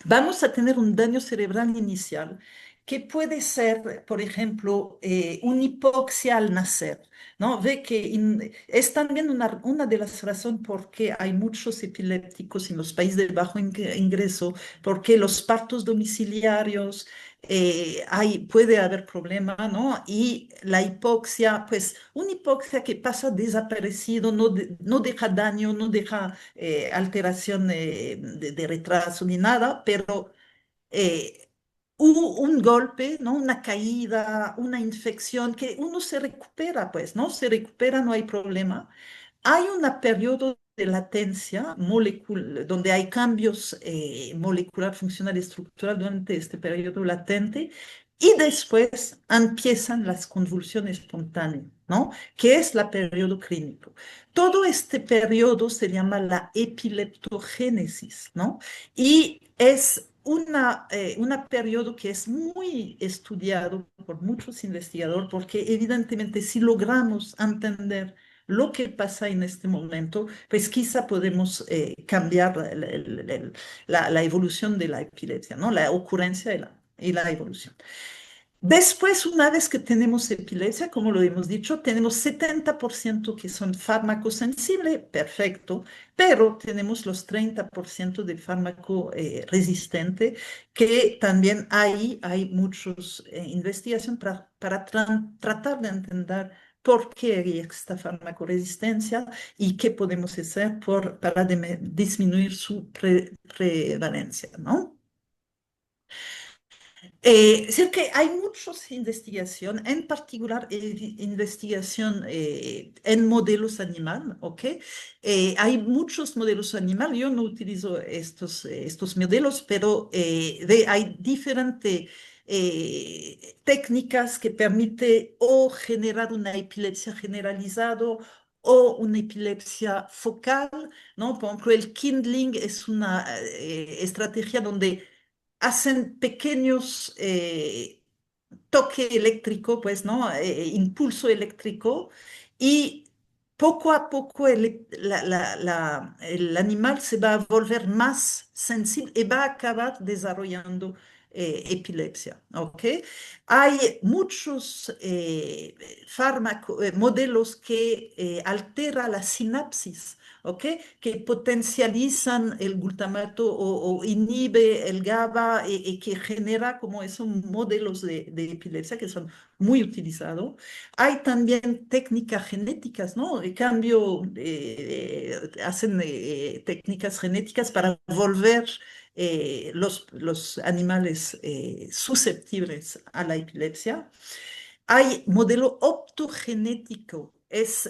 Vamos a tener un daño cerebral inicial que puede ser, por ejemplo, una hipoxia al nacer, ¿no? Ve que es también una de las razones por qué hay muchos epilépticos en los países de bajo ingreso, porque los partos domiciliarios, puede haber problema, ¿no? Y la hipoxia, pues una hipoxia que pasa desaparecido, no deja daño, no deja alteración de retraso ni nada, pero eh, hubo un golpe, ¿no? Una caída, una infección, que uno se recupera, pues, ¿no? Se recupera, no hay problema. Hay un periodo de latencia donde hay cambios molecular, funcional y estructural durante este periodo latente y después empiezan las convulsiones espontáneas, ¿no? Que es el periodo clínico. Todo este periodo se llama la epileptogénesis, ¿no? Y es un periodo que es muy estudiado por muchos investigadores porque evidentemente si logramos entender lo que pasa en este momento, pues quizá podemos cambiar la evolución de la epilepsia, ¿no? La ocurrencia y la evolución. Después, una vez que tenemos epilepsia, como lo hemos dicho, tenemos 70% que son fármacos sensibles, perfecto, pero tenemos los 30% de fármaco resistente, que también hay muchas investigaciones para tratar de entender por qué hay esta farmacoresistencia y qué podemos hacer para disminuir su prevalencia, ¿no? Es decir, que hay muchas investigaciones, en particular investigación en modelos animales, ¿ok? Hay muchos modelos animales, yo no utilizo estos modelos, pero hay diferentes técnicas que permiten o generar una epilepsia generalizada o una epilepsia focal, ¿no? Por ejemplo, el kindling es una estrategia donde hacen pequeños toque eléctrico, pues, ¿no? Impulso eléctrico y poco a poco el animal se va a volver más sensible y va a acabar desarrollando epilepsia, ¿ok? Hay muchos modelos que alteran la sinapsis, ¿ok? Que potencializan el glutamato o inhibe el GABA y que genera como esos modelos de epilepsia que son muy utilizados. Hay también técnicas genéticas, ¿no? De cambio, hacen técnicas genéticas para volver los animales susceptibles a la epilepsia. Hay modelo optogenético, es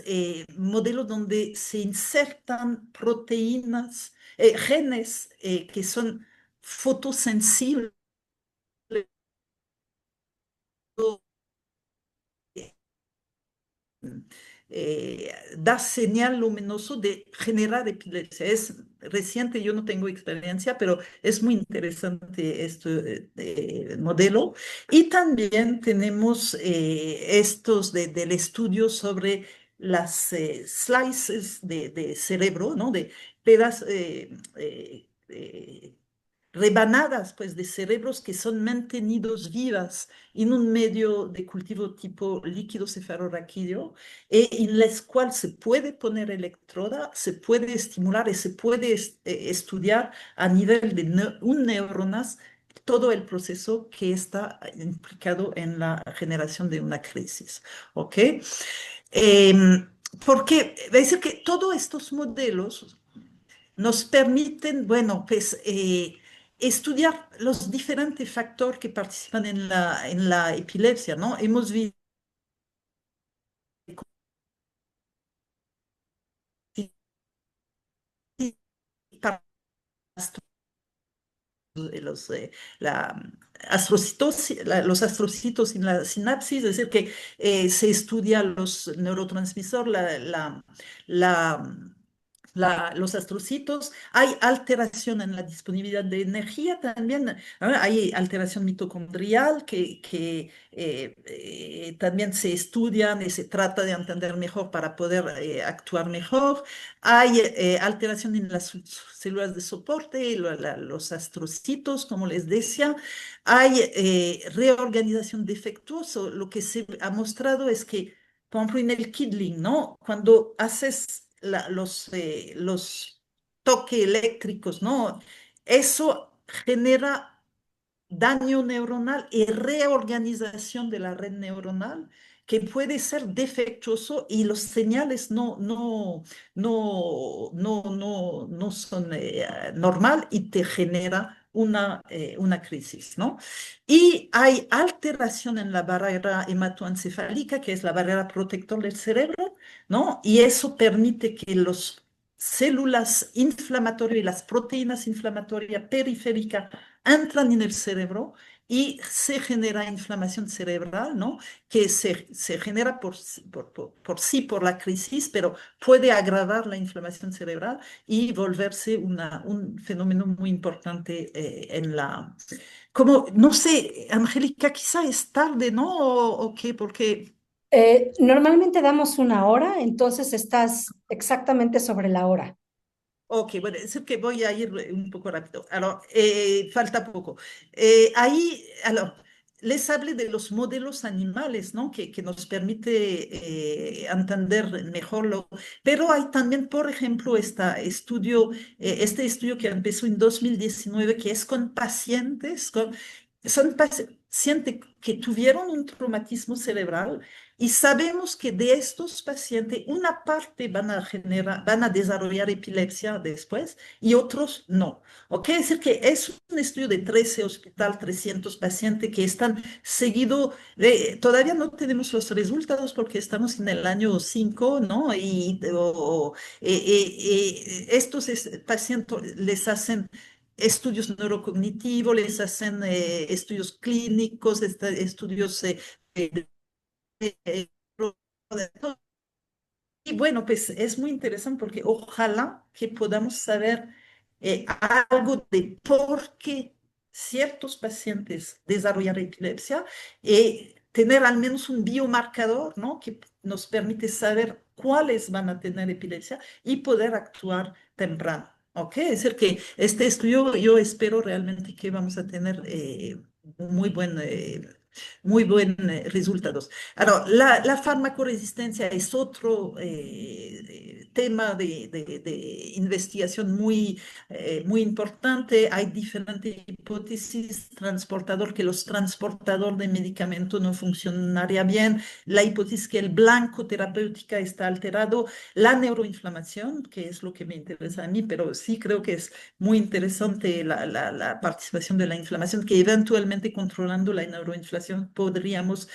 modelo donde se insertan proteínas, genes que son fotosensibles da señal luminoso de generar epilepsia. Es reciente, yo no tengo experiencia, pero es muy interesante este modelo. Y también tenemos estos del estudio sobre las slices de cerebro, ¿no? De pedazos, rebanadas pues, de cerebros que son mantenidos vivas en un medio de cultivo tipo líquido cefalorraquídeo, en las cuales se puede poner electroda, se puede estimular y se puede estudiar a nivel de un neuronas todo el proceso que está implicado en la generación de una crisis. ¿Ok? Porque va a decir que todos estos modelos nos permiten, bueno, pues estudiar los diferentes factores que participan en la epilepsia, ¿no? Hemos visto la los astrocitos en la sinapsis, es decir, que se estudia los neurotransmisores, la los astrocitos, hay alteración en la disponibilidad de energía también, hay alteración mitocondrial que también se estudian y se trata de entender mejor para poder actuar mejor, hay alteración en las células de soporte, los astrocitos, como les decía, hay reorganización defectuosa, lo que se ha mostrado es que por ejemplo, en el Kidling, ¿no? Cuando haces los toques eléctricos, ¿no? Eso genera daño neuronal y reorganización de la red neuronal que puede ser defectuoso y los señales no son normal y te genera una crisis, ¿no? Y hay alteración en la barrera hematoencefálica, que es la barrera protector del cerebro, ¿no? Y eso permite que las células inflamatorias y las proteínas inflamatorias periféricas entran en el cerebro y se genera inflamación cerebral, ¿no? Que se genera por sí, por la crisis, pero puede agravar la inflamación cerebral y volverse un fenómeno muy importante en la... Como, no sé, Angélica, quizá es tarde, ¿no? ¿O qué? Porque... Normalmente damos una hora, entonces estás exactamente sobre la hora. Ok, bueno, es que voy a ir un poco rápido. Falta poco. Les hablé de los modelos animales, ¿no? Que nos permite entender mejor Pero hay también, por ejemplo, este estudio que empezó en 2019, que es con pacientes, son pacientes que tuvieron un traumatismo cerebral y sabemos que de estos pacientes, una parte van a desarrollar epilepsia después y otros no. ¿Ok? Es decir, que es un estudio de 13 hospital, 300 pacientes que están seguidos. Todavía no tenemos los resultados porque estamos en el año 5, ¿no? Pacientes les hacen estudios neurocognitivos, les hacen estudios clínicos, estudios eh, y bueno, pues es muy interesante porque ojalá que podamos saber algo de por qué ciertos pacientes desarrollan epilepsia y tener al menos un biomarcador, ¿no? Que nos permite saber cuáles van a tener epilepsia y poder actuar temprano. ¿Ok? Es decir, que este estudio yo espero realmente que vamos a tener muy buen, muy buen resultados. Ahora, la farmacoresistencia es otro tema de investigación muy importante. Hay diferentes hipótesis transportador, que los transportadores de medicamento no funcionaría bien, la hipótesis que el blanco terapéutica está alterado, la neuroinflamación, que es lo que me interesa a mí, pero sí creo que es muy interesante la participación de la inflamación, que eventualmente controlando la neuroinflamación podríamos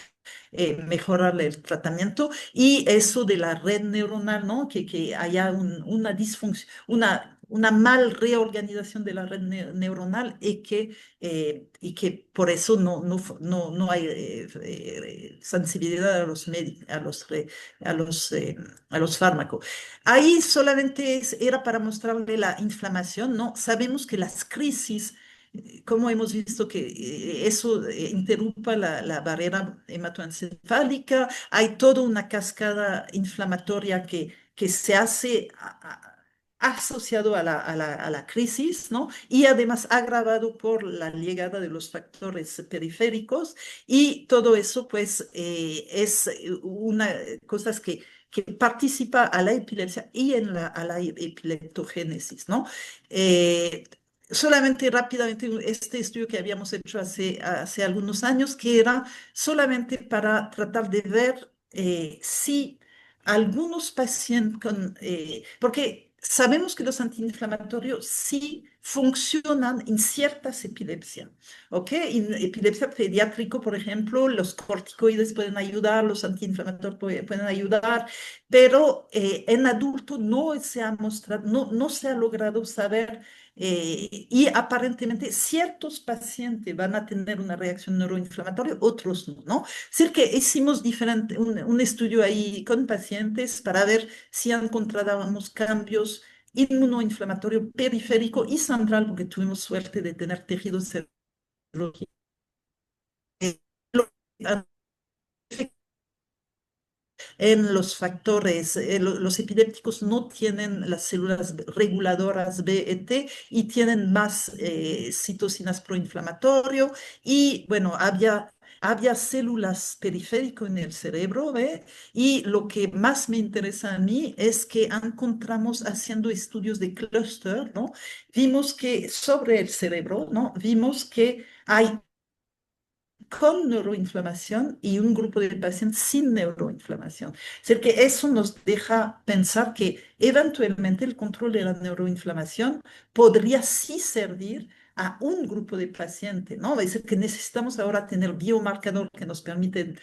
mejorar el tratamiento y eso de la red neuronal, ¿no? Que haya una disfunción, una mal reorganización de la red neuronal y que por eso no hay sensibilidad a a los fármacos. Ahí solamente era para mostrarle la inflamación, ¿no? Sabemos que las crisis como hemos visto que eso interrumpa la barrera hematoencefálica, hay toda una cascada inflamatoria que se hace asociado a la crisis, ¿no? Y además agravado por la llegada de los factores periféricos y todo eso pues es una cosas que participa a la epilepsia y a la epileptogénesis, ¿no? Eh, Solamente rápidamente, este estudio que habíamos hecho hace algunos años, que era solamente para tratar de ver si algunos pacientes porque sabemos que los antiinflamatorios sí funcionan en ciertas epilepsias, ¿ok? En epilepsia pediátrico, por ejemplo, los corticoides pueden ayudar, los antiinflamatorios pueden ayudar, pero en adulto no se ha mostrado, no se ha logrado saber y aparentemente ciertos pacientes van a tener una reacción neuroinflamatoria, otros no, ¿no? Es decir, que hicimos un estudio ahí con pacientes para ver si encontrábamos cambios inmunoinflamatorio periférico y central, porque tuvimos suerte de tener tejidos cerebrales. En los factores, los epilépticos no tienen las células reguladoras B y T y tienen más citocinas proinflamatorio y bueno, había células periféricas en el cerebro, ¿ve? Y lo que más me interesa a mí es que encontramos haciendo estudios de clúster, ¿no? Vimos que sobre el cerebro, ¿no? Vimos que hay con neuroinflamación y un grupo de pacientes sin neuroinflamación. Es decir, que eso nos deja pensar que eventualmente el control de la neuroinflamación podría sí servir a un grupo de pacientes, ¿no? Es decir, que necesitamos ahora tener biomarcadores que nos permiten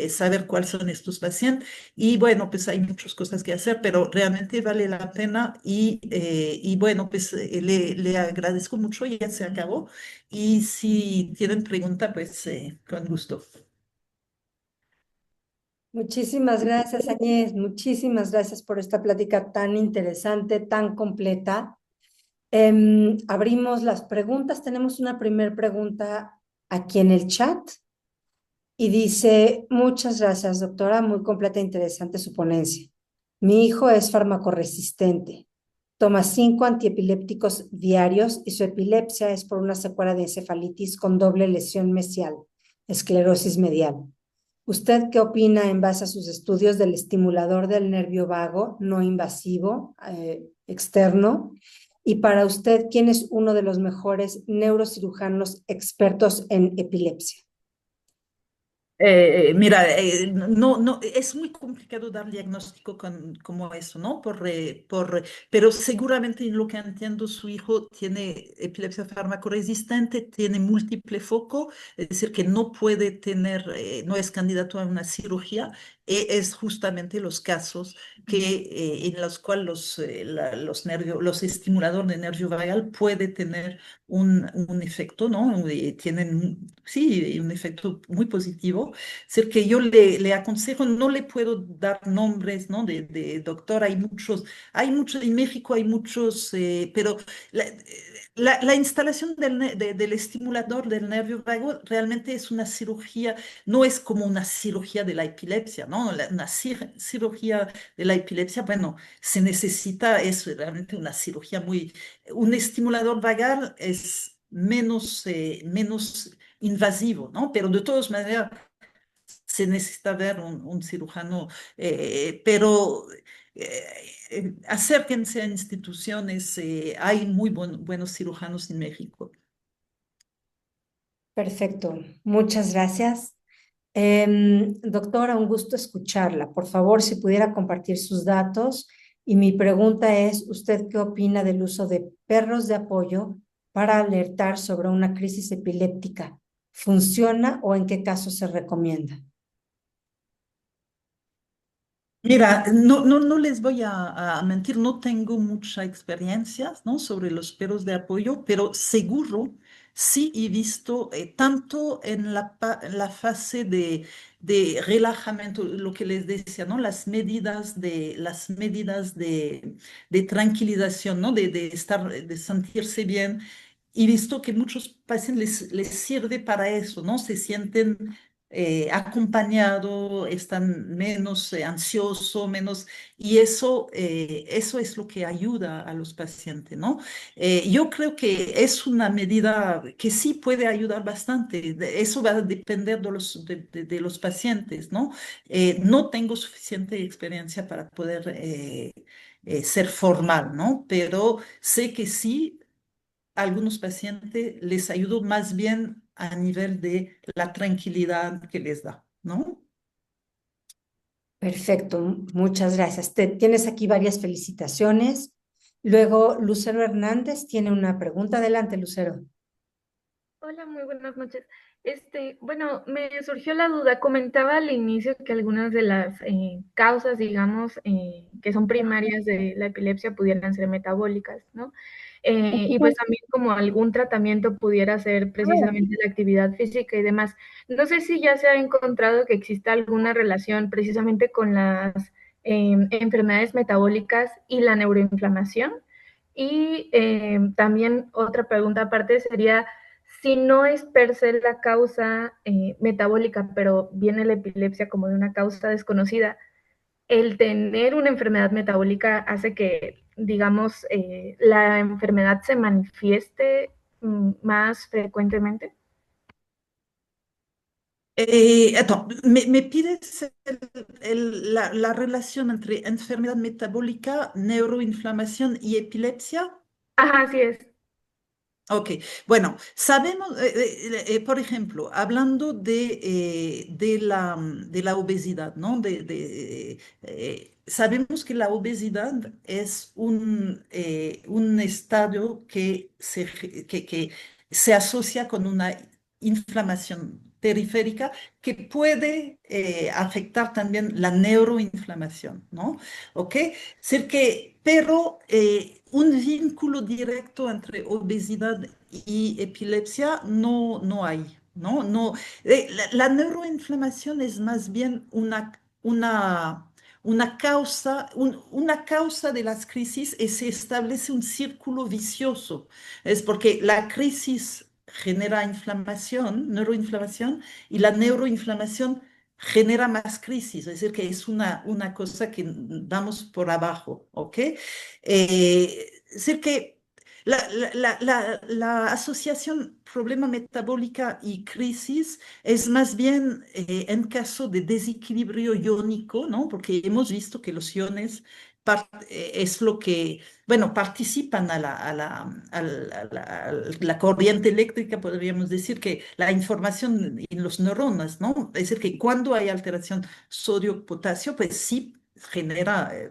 saber cuáles son estos pacientes. Y bueno, pues hay muchas cosas que hacer, pero realmente vale la pena. Y bueno, pues le agradezco mucho y ya se acabó. Y si tienen pregunta, pues con gusto. Muchísimas gracias, Añez. Muchísimas gracias por esta plática tan interesante, tan completa. Abrimos las preguntas. Tenemos una primera pregunta aquí en el chat y dice, muchas gracias, doctora, muy completa e interesante su ponencia. Mi hijo es farmacoresistente. Toma 5 antiepilépticos diarios y su epilepsia es por una secuela de encefalitis con doble lesión mesial, esclerosis medial. ¿Usted qué opina en base a sus estudios del estimulador del nervio vago no invasivo externo? Y para usted, ¿quién es uno de los mejores neurocirujanos expertos en epilepsia? Mira, no, no, es muy complicado dar diagnóstico como eso, ¿no? Pero seguramente en lo que entiendo, su hijo tiene epilepsia farmacoresistente, tiene múltiple foco, es decir, que no puede tener, no es candidato a una cirugía, es justamente los casos en los cuales los nervios, los estimuladores de nervio vagal puede tener un efecto, ¿no? Tienen, sí, un efecto muy positivo. Es decir, que yo le aconsejo, no le puedo dar nombres, ¿no? De doctor, hay muchos, en México hay muchos, pero la instalación del estimulador del nervio vago realmente es una cirugía, no es como una cirugía de la epilepsia, ¿no? Una cirugía de la epilepsia, bueno, se necesita, es realmente una cirugía un estimulador vagal es menos invasivo, ¿no? Pero de todas maneras se necesita ver un cirujano, pero acérquense a instituciones, hay muy buenos cirujanos en México. Perfecto, muchas gracias. Doctora, un gusto escucharla. Por favor, si pudiera compartir sus datos. Y mi pregunta es, ¿usted qué opina del uso de perros de apoyo para alertar sobre una crisis epiléptica? ¿Funciona o en qué casos se recomienda? Mira, no les voy a mentir, no tengo mucha experiencia, ¿no? Sobre los perros de apoyo, pero seguro sí he visto tanto en la fase de relajamiento, lo que les decía, ¿no? Las medidas de tranquilización, ¿no? De sentirse bien. He visto que muchos pacientes les sirve para eso, ¿no? Se sienten acompañado, están menos ansiosos, y eso es lo que ayuda a los pacientes, ¿no? Yo creo que es una medida que sí puede ayudar bastante. Eso va a depender de los pacientes, ¿no? No tengo suficiente experiencia para poder ser formal, ¿no? Pero sé que sí algunos pacientes les ayudo más bien a nivel de la tranquilidad que les da, ¿no? Perfecto, muchas gracias. Tienes aquí varias felicitaciones. Luego, Lucero Hernández tiene una pregunta. Adelante, Lucero. Hola, muy buenas noches. Bueno, me surgió la duda. Comentaba al inicio que algunas de las causas, digamos, que son primarias de la epilepsia pudieran ser metabólicas, ¿no? Y pues también como algún tratamiento pudiera ser precisamente la actividad física y demás. No sé si ya se ha encontrado que exista alguna relación precisamente con las enfermedades metabólicas y la neuroinflamación. Y también otra pregunta aparte sería, si no es per se la causa metabólica, pero viene la epilepsia como de una causa desconocida, el tener una enfermedad metabólica hace que, digamos, la enfermedad se manifieste más frecuentemente. ¿Me pides la relación entre enfermedad metabólica, neuroinflamación y epilepsia? Ajá, así es. Ok, bueno, sabemos, por ejemplo, hablando de la obesidad, ¿no? Sabemos que la obesidad es un estado que se asocia con una inflamación periférica que puede afectar también la neuroinflamación, ¿no? ¿Ok? Pero un vínculo directo entre obesidad y epilepsia no hay, ¿no? No, la neuroinflamación es más bien una causa de las crisis y se establece un círculo vicioso. Es porque la crisis genera inflamación, neuroinflamación, y la neuroinflamación genera más crisis, es decir, que es una cosa que vamos por abajo, ¿ok? Es decir, que la asociación problema metabólica y crisis es más bien en caso de desequilibrio iónico, ¿no? Porque hemos visto que los iones es lo que, bueno, participan a la corriente eléctrica, podríamos decir que la información en los neuronas, ¿no? Es decir, que cuando hay alteración sodio-potasio, pues sí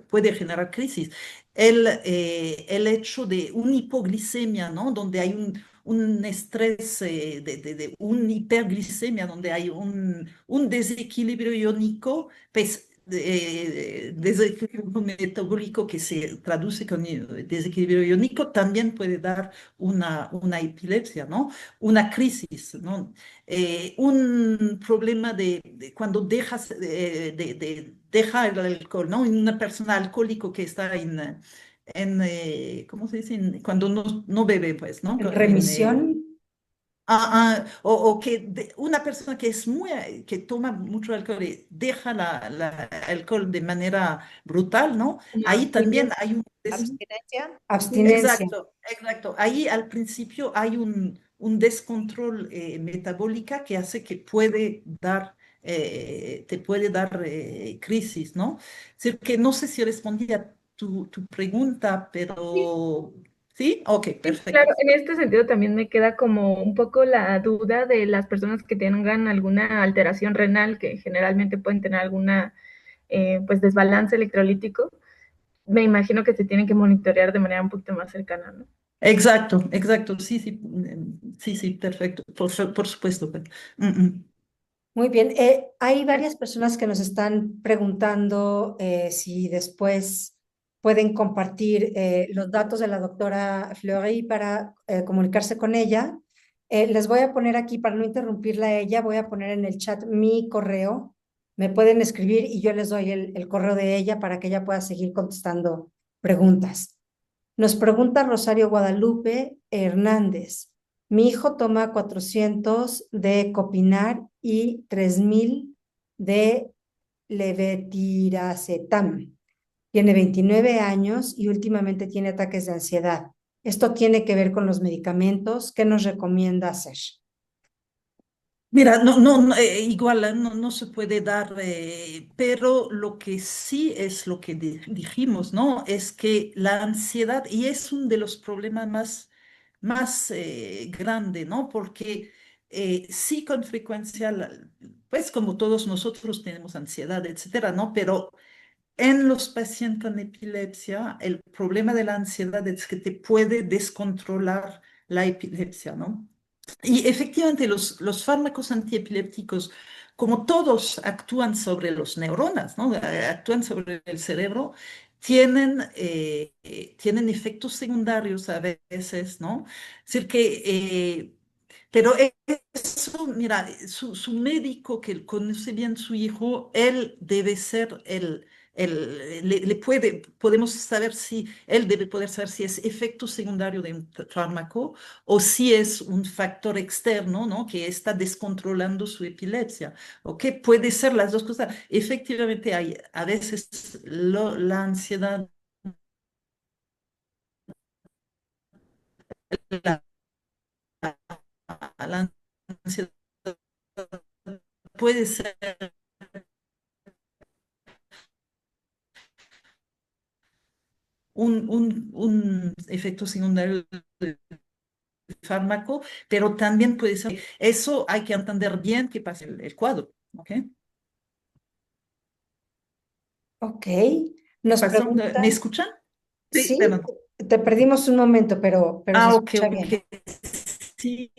puede generar crisis. El hecho de una hipoglicemia, ¿no? Donde hay un estrés, de una hiperglicemia, donde hay un desequilibrio iónico, pues desequilibrio metabólico que se traduce con desequilibrio iónico, también puede dar una epilepsia, ¿no? Una crisis, ¿no? Un problema de cuando deja el alcohol, ¿no? Una persona alcohólico que está ¿cómo se dice? Cuando no bebe, pues, ¿no? En remisión, O que una persona que que toma mucho alcohol y deja alcohol de manera brutal, ¿no? Como Ahí también abstinencia. hay Abstinencia. abstinencia. exacto, exacto. Ahí al principio hay un descontrol metabólica que hace que te puede dar crisis, ¿no? Es decir, que no sé si respondí a tu pregunta, Sí, pero sí, ok, sí, claro, perfecto. en este sentido también me queda como un poco la duda de las personas que tengan alguna alteración renal, que generalmente pueden tener alguna pues desbalance electrolítico. Me imagino que se tienen que monitorear de manera un poquito más cercana, ¿no? Exacto, exacto, sí, sí, sí, sí, perfecto, por supuesto. Muy bien. Hay varias personas que nos están preguntando si después pueden compartir los datos de la doctora Fleury para comunicarse con ella. Les voy a poner aquí, para no interrumpirla a ella, voy a poner en el chat mi correo. Me pueden escribir y yo les doy el correo de ella para que ella pueda seguir contestando preguntas. Nos pregunta Rosario Guadalupe Hernández. Mi hijo toma 400 de Copinar y 3000 de levetiracetam. Tiene 29 años y últimamente tiene ataques de ansiedad. Esto tiene que ver con los medicamentos. ¿Qué nos recomienda hacer? Mira, no, igual no se puede dar, pero lo que sí es lo que dijimos, ¿no? Es que la ansiedad, y es uno de los problemas más grande, ¿no? Porque sí con frecuencia, pues como todos nosotros tenemos ansiedad, etcétera, ¿no? Pero en los pacientes con epilepsia, el problema de la ansiedad es que te puede descontrolar la epilepsia, ¿no? Y efectivamente los fármacos antiepilépticos, como todos actúan sobre los neuronas, ¿no? Actúan sobre el cerebro, tienen efectos secundarios a veces, ¿no? Es decir, pero eso, mira, su médico que conoce bien su hijo, él debe ser podemos saber si, él debe poder saber si es efecto secundario de un fármaco o si es un factor externo, ¿no? Que está descontrolando su epilepsia. ¿Ok? Puede ser las dos cosas. Efectivamente, hay a veces la ansiedad, la, la ansiedad puede ser un efecto secundario del fármaco, pero también puede ser, eso hay que entender bien qué pasa el cuadro, ¿ok? Ok, ¿Qué nos pasó? ¿Me preguntan, escuchan? Sí, sí, perdón. te perdimos un momento, pero se Ok, escucha ok. bien. Sí.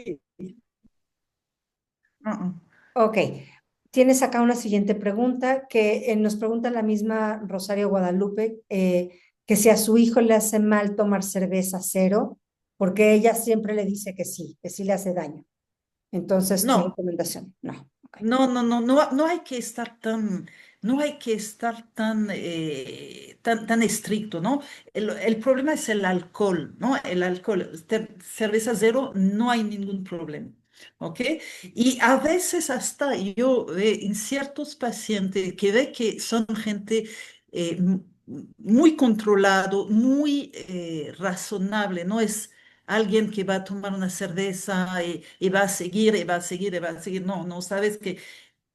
Uh-uh. Ok, tienes acá una siguiente pregunta que nos pregunta la misma Rosario Guadalupe, que si a su hijo le hace mal tomar cerveza cero, porque ella siempre le dice que sí le hace daño. Entonces, tu No, recomendación, no. Ok. no hay que estar tan estricto, ¿no? El problema es el alcohol, ¿no? El alcohol, cerveza cero, no hay ningún problema, ¿ok? Y a veces hasta yo en ciertos pacientes que ve que son gente muy controlado, muy razonable, no es alguien que va a tomar una cerveza y va a seguir, y va a seguir, y va a seguir. No, no, sabes que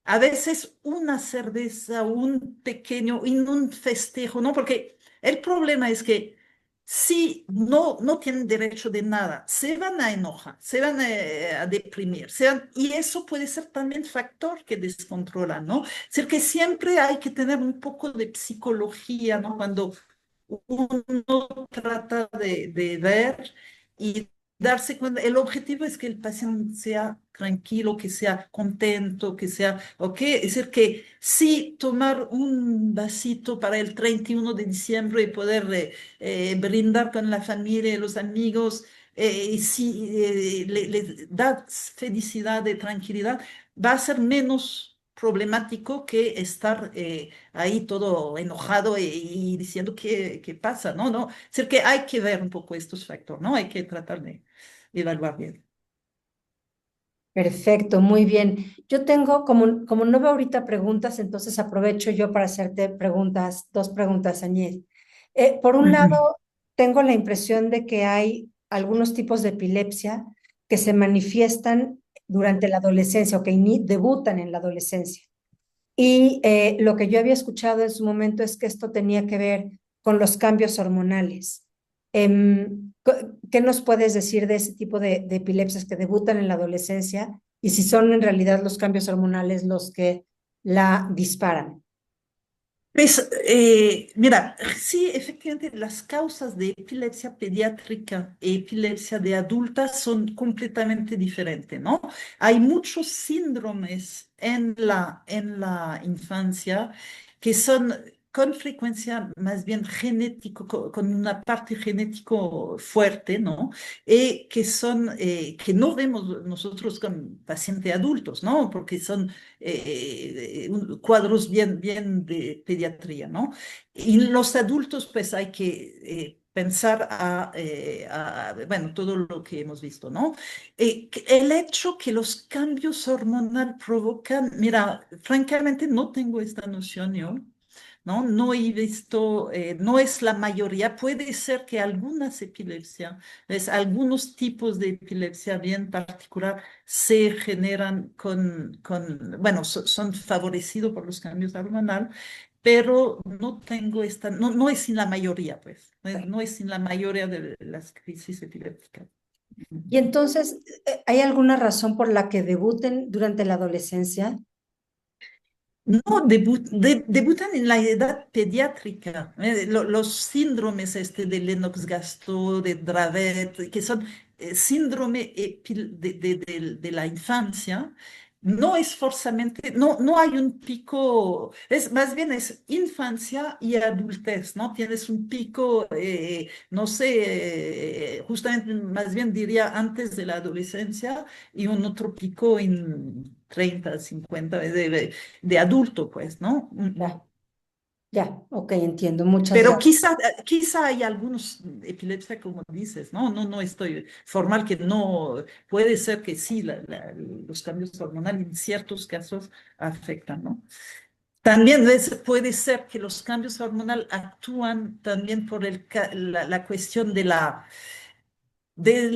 a veces una cerveza, un pequeño, en un festejo, ¿no? Porque el problema es que si no tienen derecho de nada, se van a enojar, se van a deprimir, y eso puede ser también factor que descontrola, ¿no? Es decir, que siempre hay que tener un poco de psicología, ¿no? Cuando uno trata de ver y darse cuenta, el objetivo es que el paciente sea tranquilo, que sea contento, que sea, ¿ok? Es decir, que sí tomar un vasito para el 31 de diciembre y poder brindar con la familia y los amigos, y si le da felicidad y tranquilidad, va a ser menos problemático que estar ahí todo enojado y diciendo qué pasa, ¿no? No, es decir, que hay que ver un poco estos factores, ¿no? Hay que tratar de evaluar bien. Perfecto, muy bien. Yo tengo, como no veo ahorita preguntas, entonces aprovecho yo para hacerte preguntas, dos preguntas, Añez. Por un lado, Ujú. tengo la impresión de que hay algunos tipos de epilepsia que se manifiestan durante la adolescencia o que debutan en la adolescencia. Y lo que yo había escuchado en su momento es que esto tenía que ver con los cambios hormonales. ¿Qué nos puedes decir de ese tipo de epilepsias que debutan en la adolescencia y si son en realidad los cambios hormonales los que la disparan? Pues, mira, sí, efectivamente, las causas de epilepsia pediátrica y epilepsia de adulta son completamente diferentes, ¿no? Hay muchos síndromes en la infancia que son con frecuencia más bien genético, con una parte genético fuerte, ¿no? Y que no vemos nosotros con pacientes adultos, ¿no? Porque son cuadros bien de pediatría, ¿no? Y en los adultos, pues hay que pensar bueno, todo lo que hemos visto, ¿no? El hecho que los cambios hormonales provocan, mira, francamente no tengo esta noción yo. ¿No? No he visto, no es la mayoría, puede ser que algunas epilepsias, algunos tipos de epilepsia bien particular se generan bueno, son favorecidos por los cambios hormonales, pero no tengo no es en la mayoría, pues, no es en la mayoría de las crisis epilépticas. Y entonces, ¿hay alguna razón por la que debuten durante la adolescencia? No, debutan en la edad pediátrica. Los síndromes de Lennox-Gastaut, de Dravet, que son síndrome de la infancia, no es forzosamente, no hay un pico, más bien es infancia y adultez, ¿no? Tienes un pico, no sé, justamente más bien diría antes de la adolescencia y un otro pico en 30, 50 de adulto, pues, ¿no? Ya. Ya, ok, entiendo. Muchas Pero gracias. quizá hay algunos epilepsia, como dices, ¿no? No estoy formal que no, puede ser que sí, los cambios hormonales en ciertos casos afectan, ¿no? También puede ser que los cambios hormonales actúan también por la cuestión de la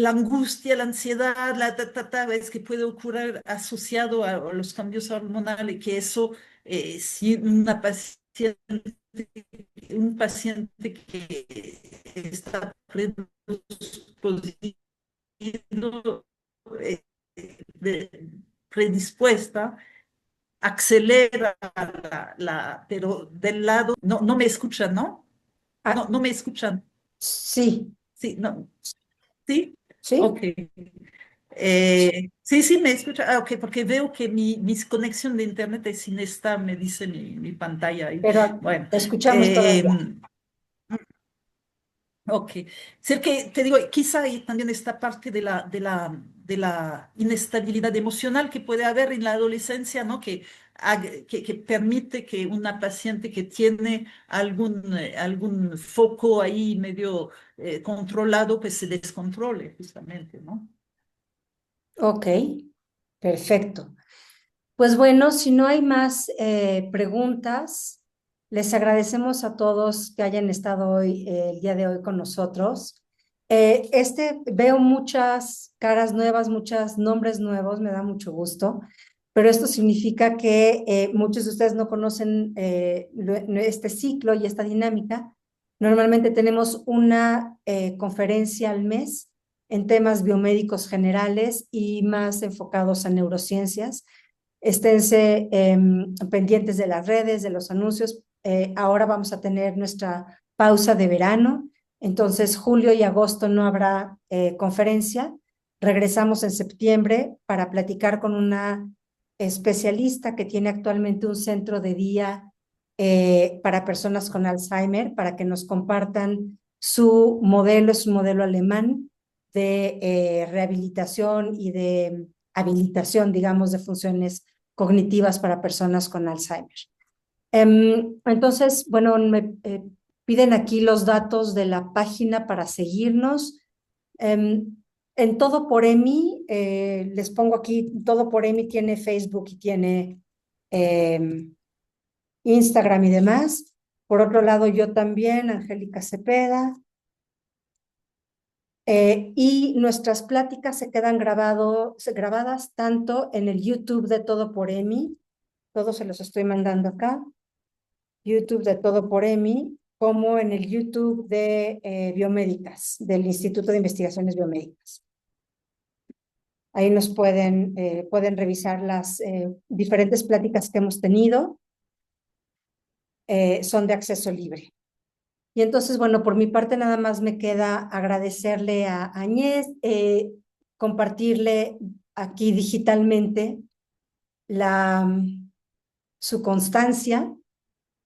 angustia, la ansiedad, es que puede ocurrir asociado a los cambios hormonales, que eso, si un paciente que está predispuesto, eh, predispuesta, acelera pero del lado, no me escuchan, ¿no? Ah, No me escuchan. sí, Sí, no, sí, ok. sí, Sí, me escucha. Ah, ok, porque veo que mi conexión de internet es inestable, me dice mi pantalla ahí. pero Bueno, te escuchamos eh, todavía. ok. Ser que te digo, quizá hay también esta parte de la inestabilidad emocional que puede haber en la adolescencia, ¿no? Que permite que una paciente que tiene algún foco ahí medio controlado, pues se descontrole, justamente, ¿no? Ok, perfecto. Pues bueno, si no hay más preguntas, les agradecemos a todos que hayan estado hoy, el día de hoy con nosotros. Veo muchas caras nuevas, muchos nombres nuevos, me da mucho gusto, pero esto significa que muchos de ustedes no conocen este ciclo y esta dinámica. Normalmente tenemos una conferencia al mes en temas biomédicos generales y más enfocados a neurociencias. Esténse pendientes de las redes, de los anuncios. Ahora vamos a tener nuestra pausa de verano, entonces julio y agosto no habrá conferencia. Regresamos en septiembre para platicar con una especialista que tiene actualmente un centro de día para personas con Alzheimer, para que nos compartan su modelo, es un modelo alemán de rehabilitación y de habilitación, digamos, de funciones cognitivas para personas con Alzheimer. Entonces, bueno, me piden aquí los datos de la página para seguirnos. En Todo por EMI, les pongo aquí, Todo por EMI tiene Facebook y tiene Instagram y demás. Por otro lado, yo también, Angélica Cepeda. Y nuestras pláticas se quedan grabadas tanto en el YouTube de Todo por EMI, todos se los estoy mandando acá, YouTube de Todo por EMI, como en el YouTube de Biomédicas, del Instituto de Investigaciones Biomédicas. Ahí nos pueden revisar las diferentes pláticas que hemos tenido, son de acceso libre. Y entonces, bueno, por mi parte nada más me queda agradecerle a Añez, compartirle aquí digitalmente la, su constancia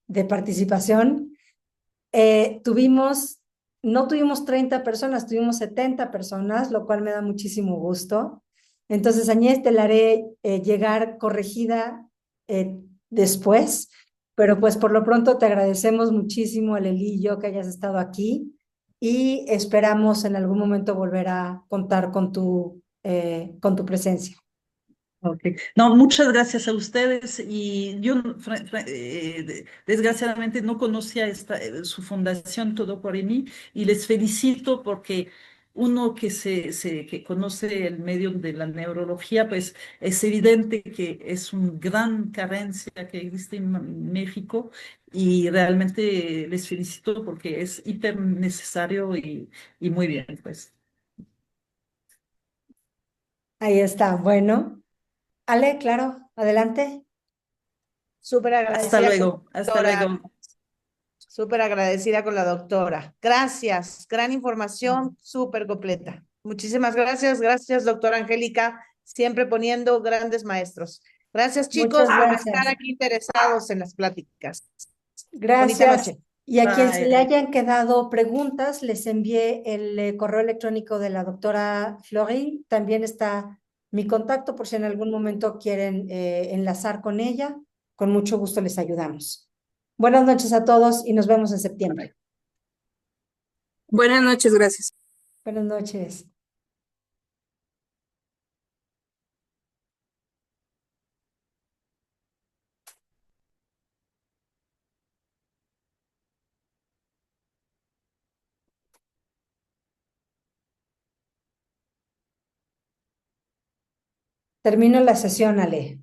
de participación. No tuvimos 30 personas, tuvimos 70 personas, lo cual me da muchísimo gusto. Entonces, Añez, te la haré llegar corregida después, pero pues por lo pronto te agradecemos muchísimo, Aleli y yo, que hayas estado aquí y esperamos en algún momento volver a contar con tu presencia. Ok. No, muchas gracias a ustedes y yo desgraciadamente no conocía su fundación Todo por mí y les felicito porque uno que conoce el medio de la neurología, pues es evidente que es una gran carencia que existe en México y realmente les felicito porque es hiper necesario y muy bien, pues. Ahí está, bueno. Ale, claro, adelante. Súper Hasta agradecida con luego, la hasta doctora, luego. súper agradecida con la doctora. Gracias, gran información, súper completa. Muchísimas gracias, gracias, doctora Angélica, siempre poniendo grandes maestros. Gracias, chicos, Muchas por estar gracias. aquí interesados en las pláticas. Bonita Gracias. noche. Y a quien se le Bye. hayan quedado preguntas, les envié el correo electrónico de la doctora Florin. También está mi contacto por si en algún momento quieren enlazar con ella. Con mucho gusto les ayudamos. Buenas noches a todos y nos vemos en septiembre. Buenas noches, gracias. Buenas noches. Termino la sesión, Ale.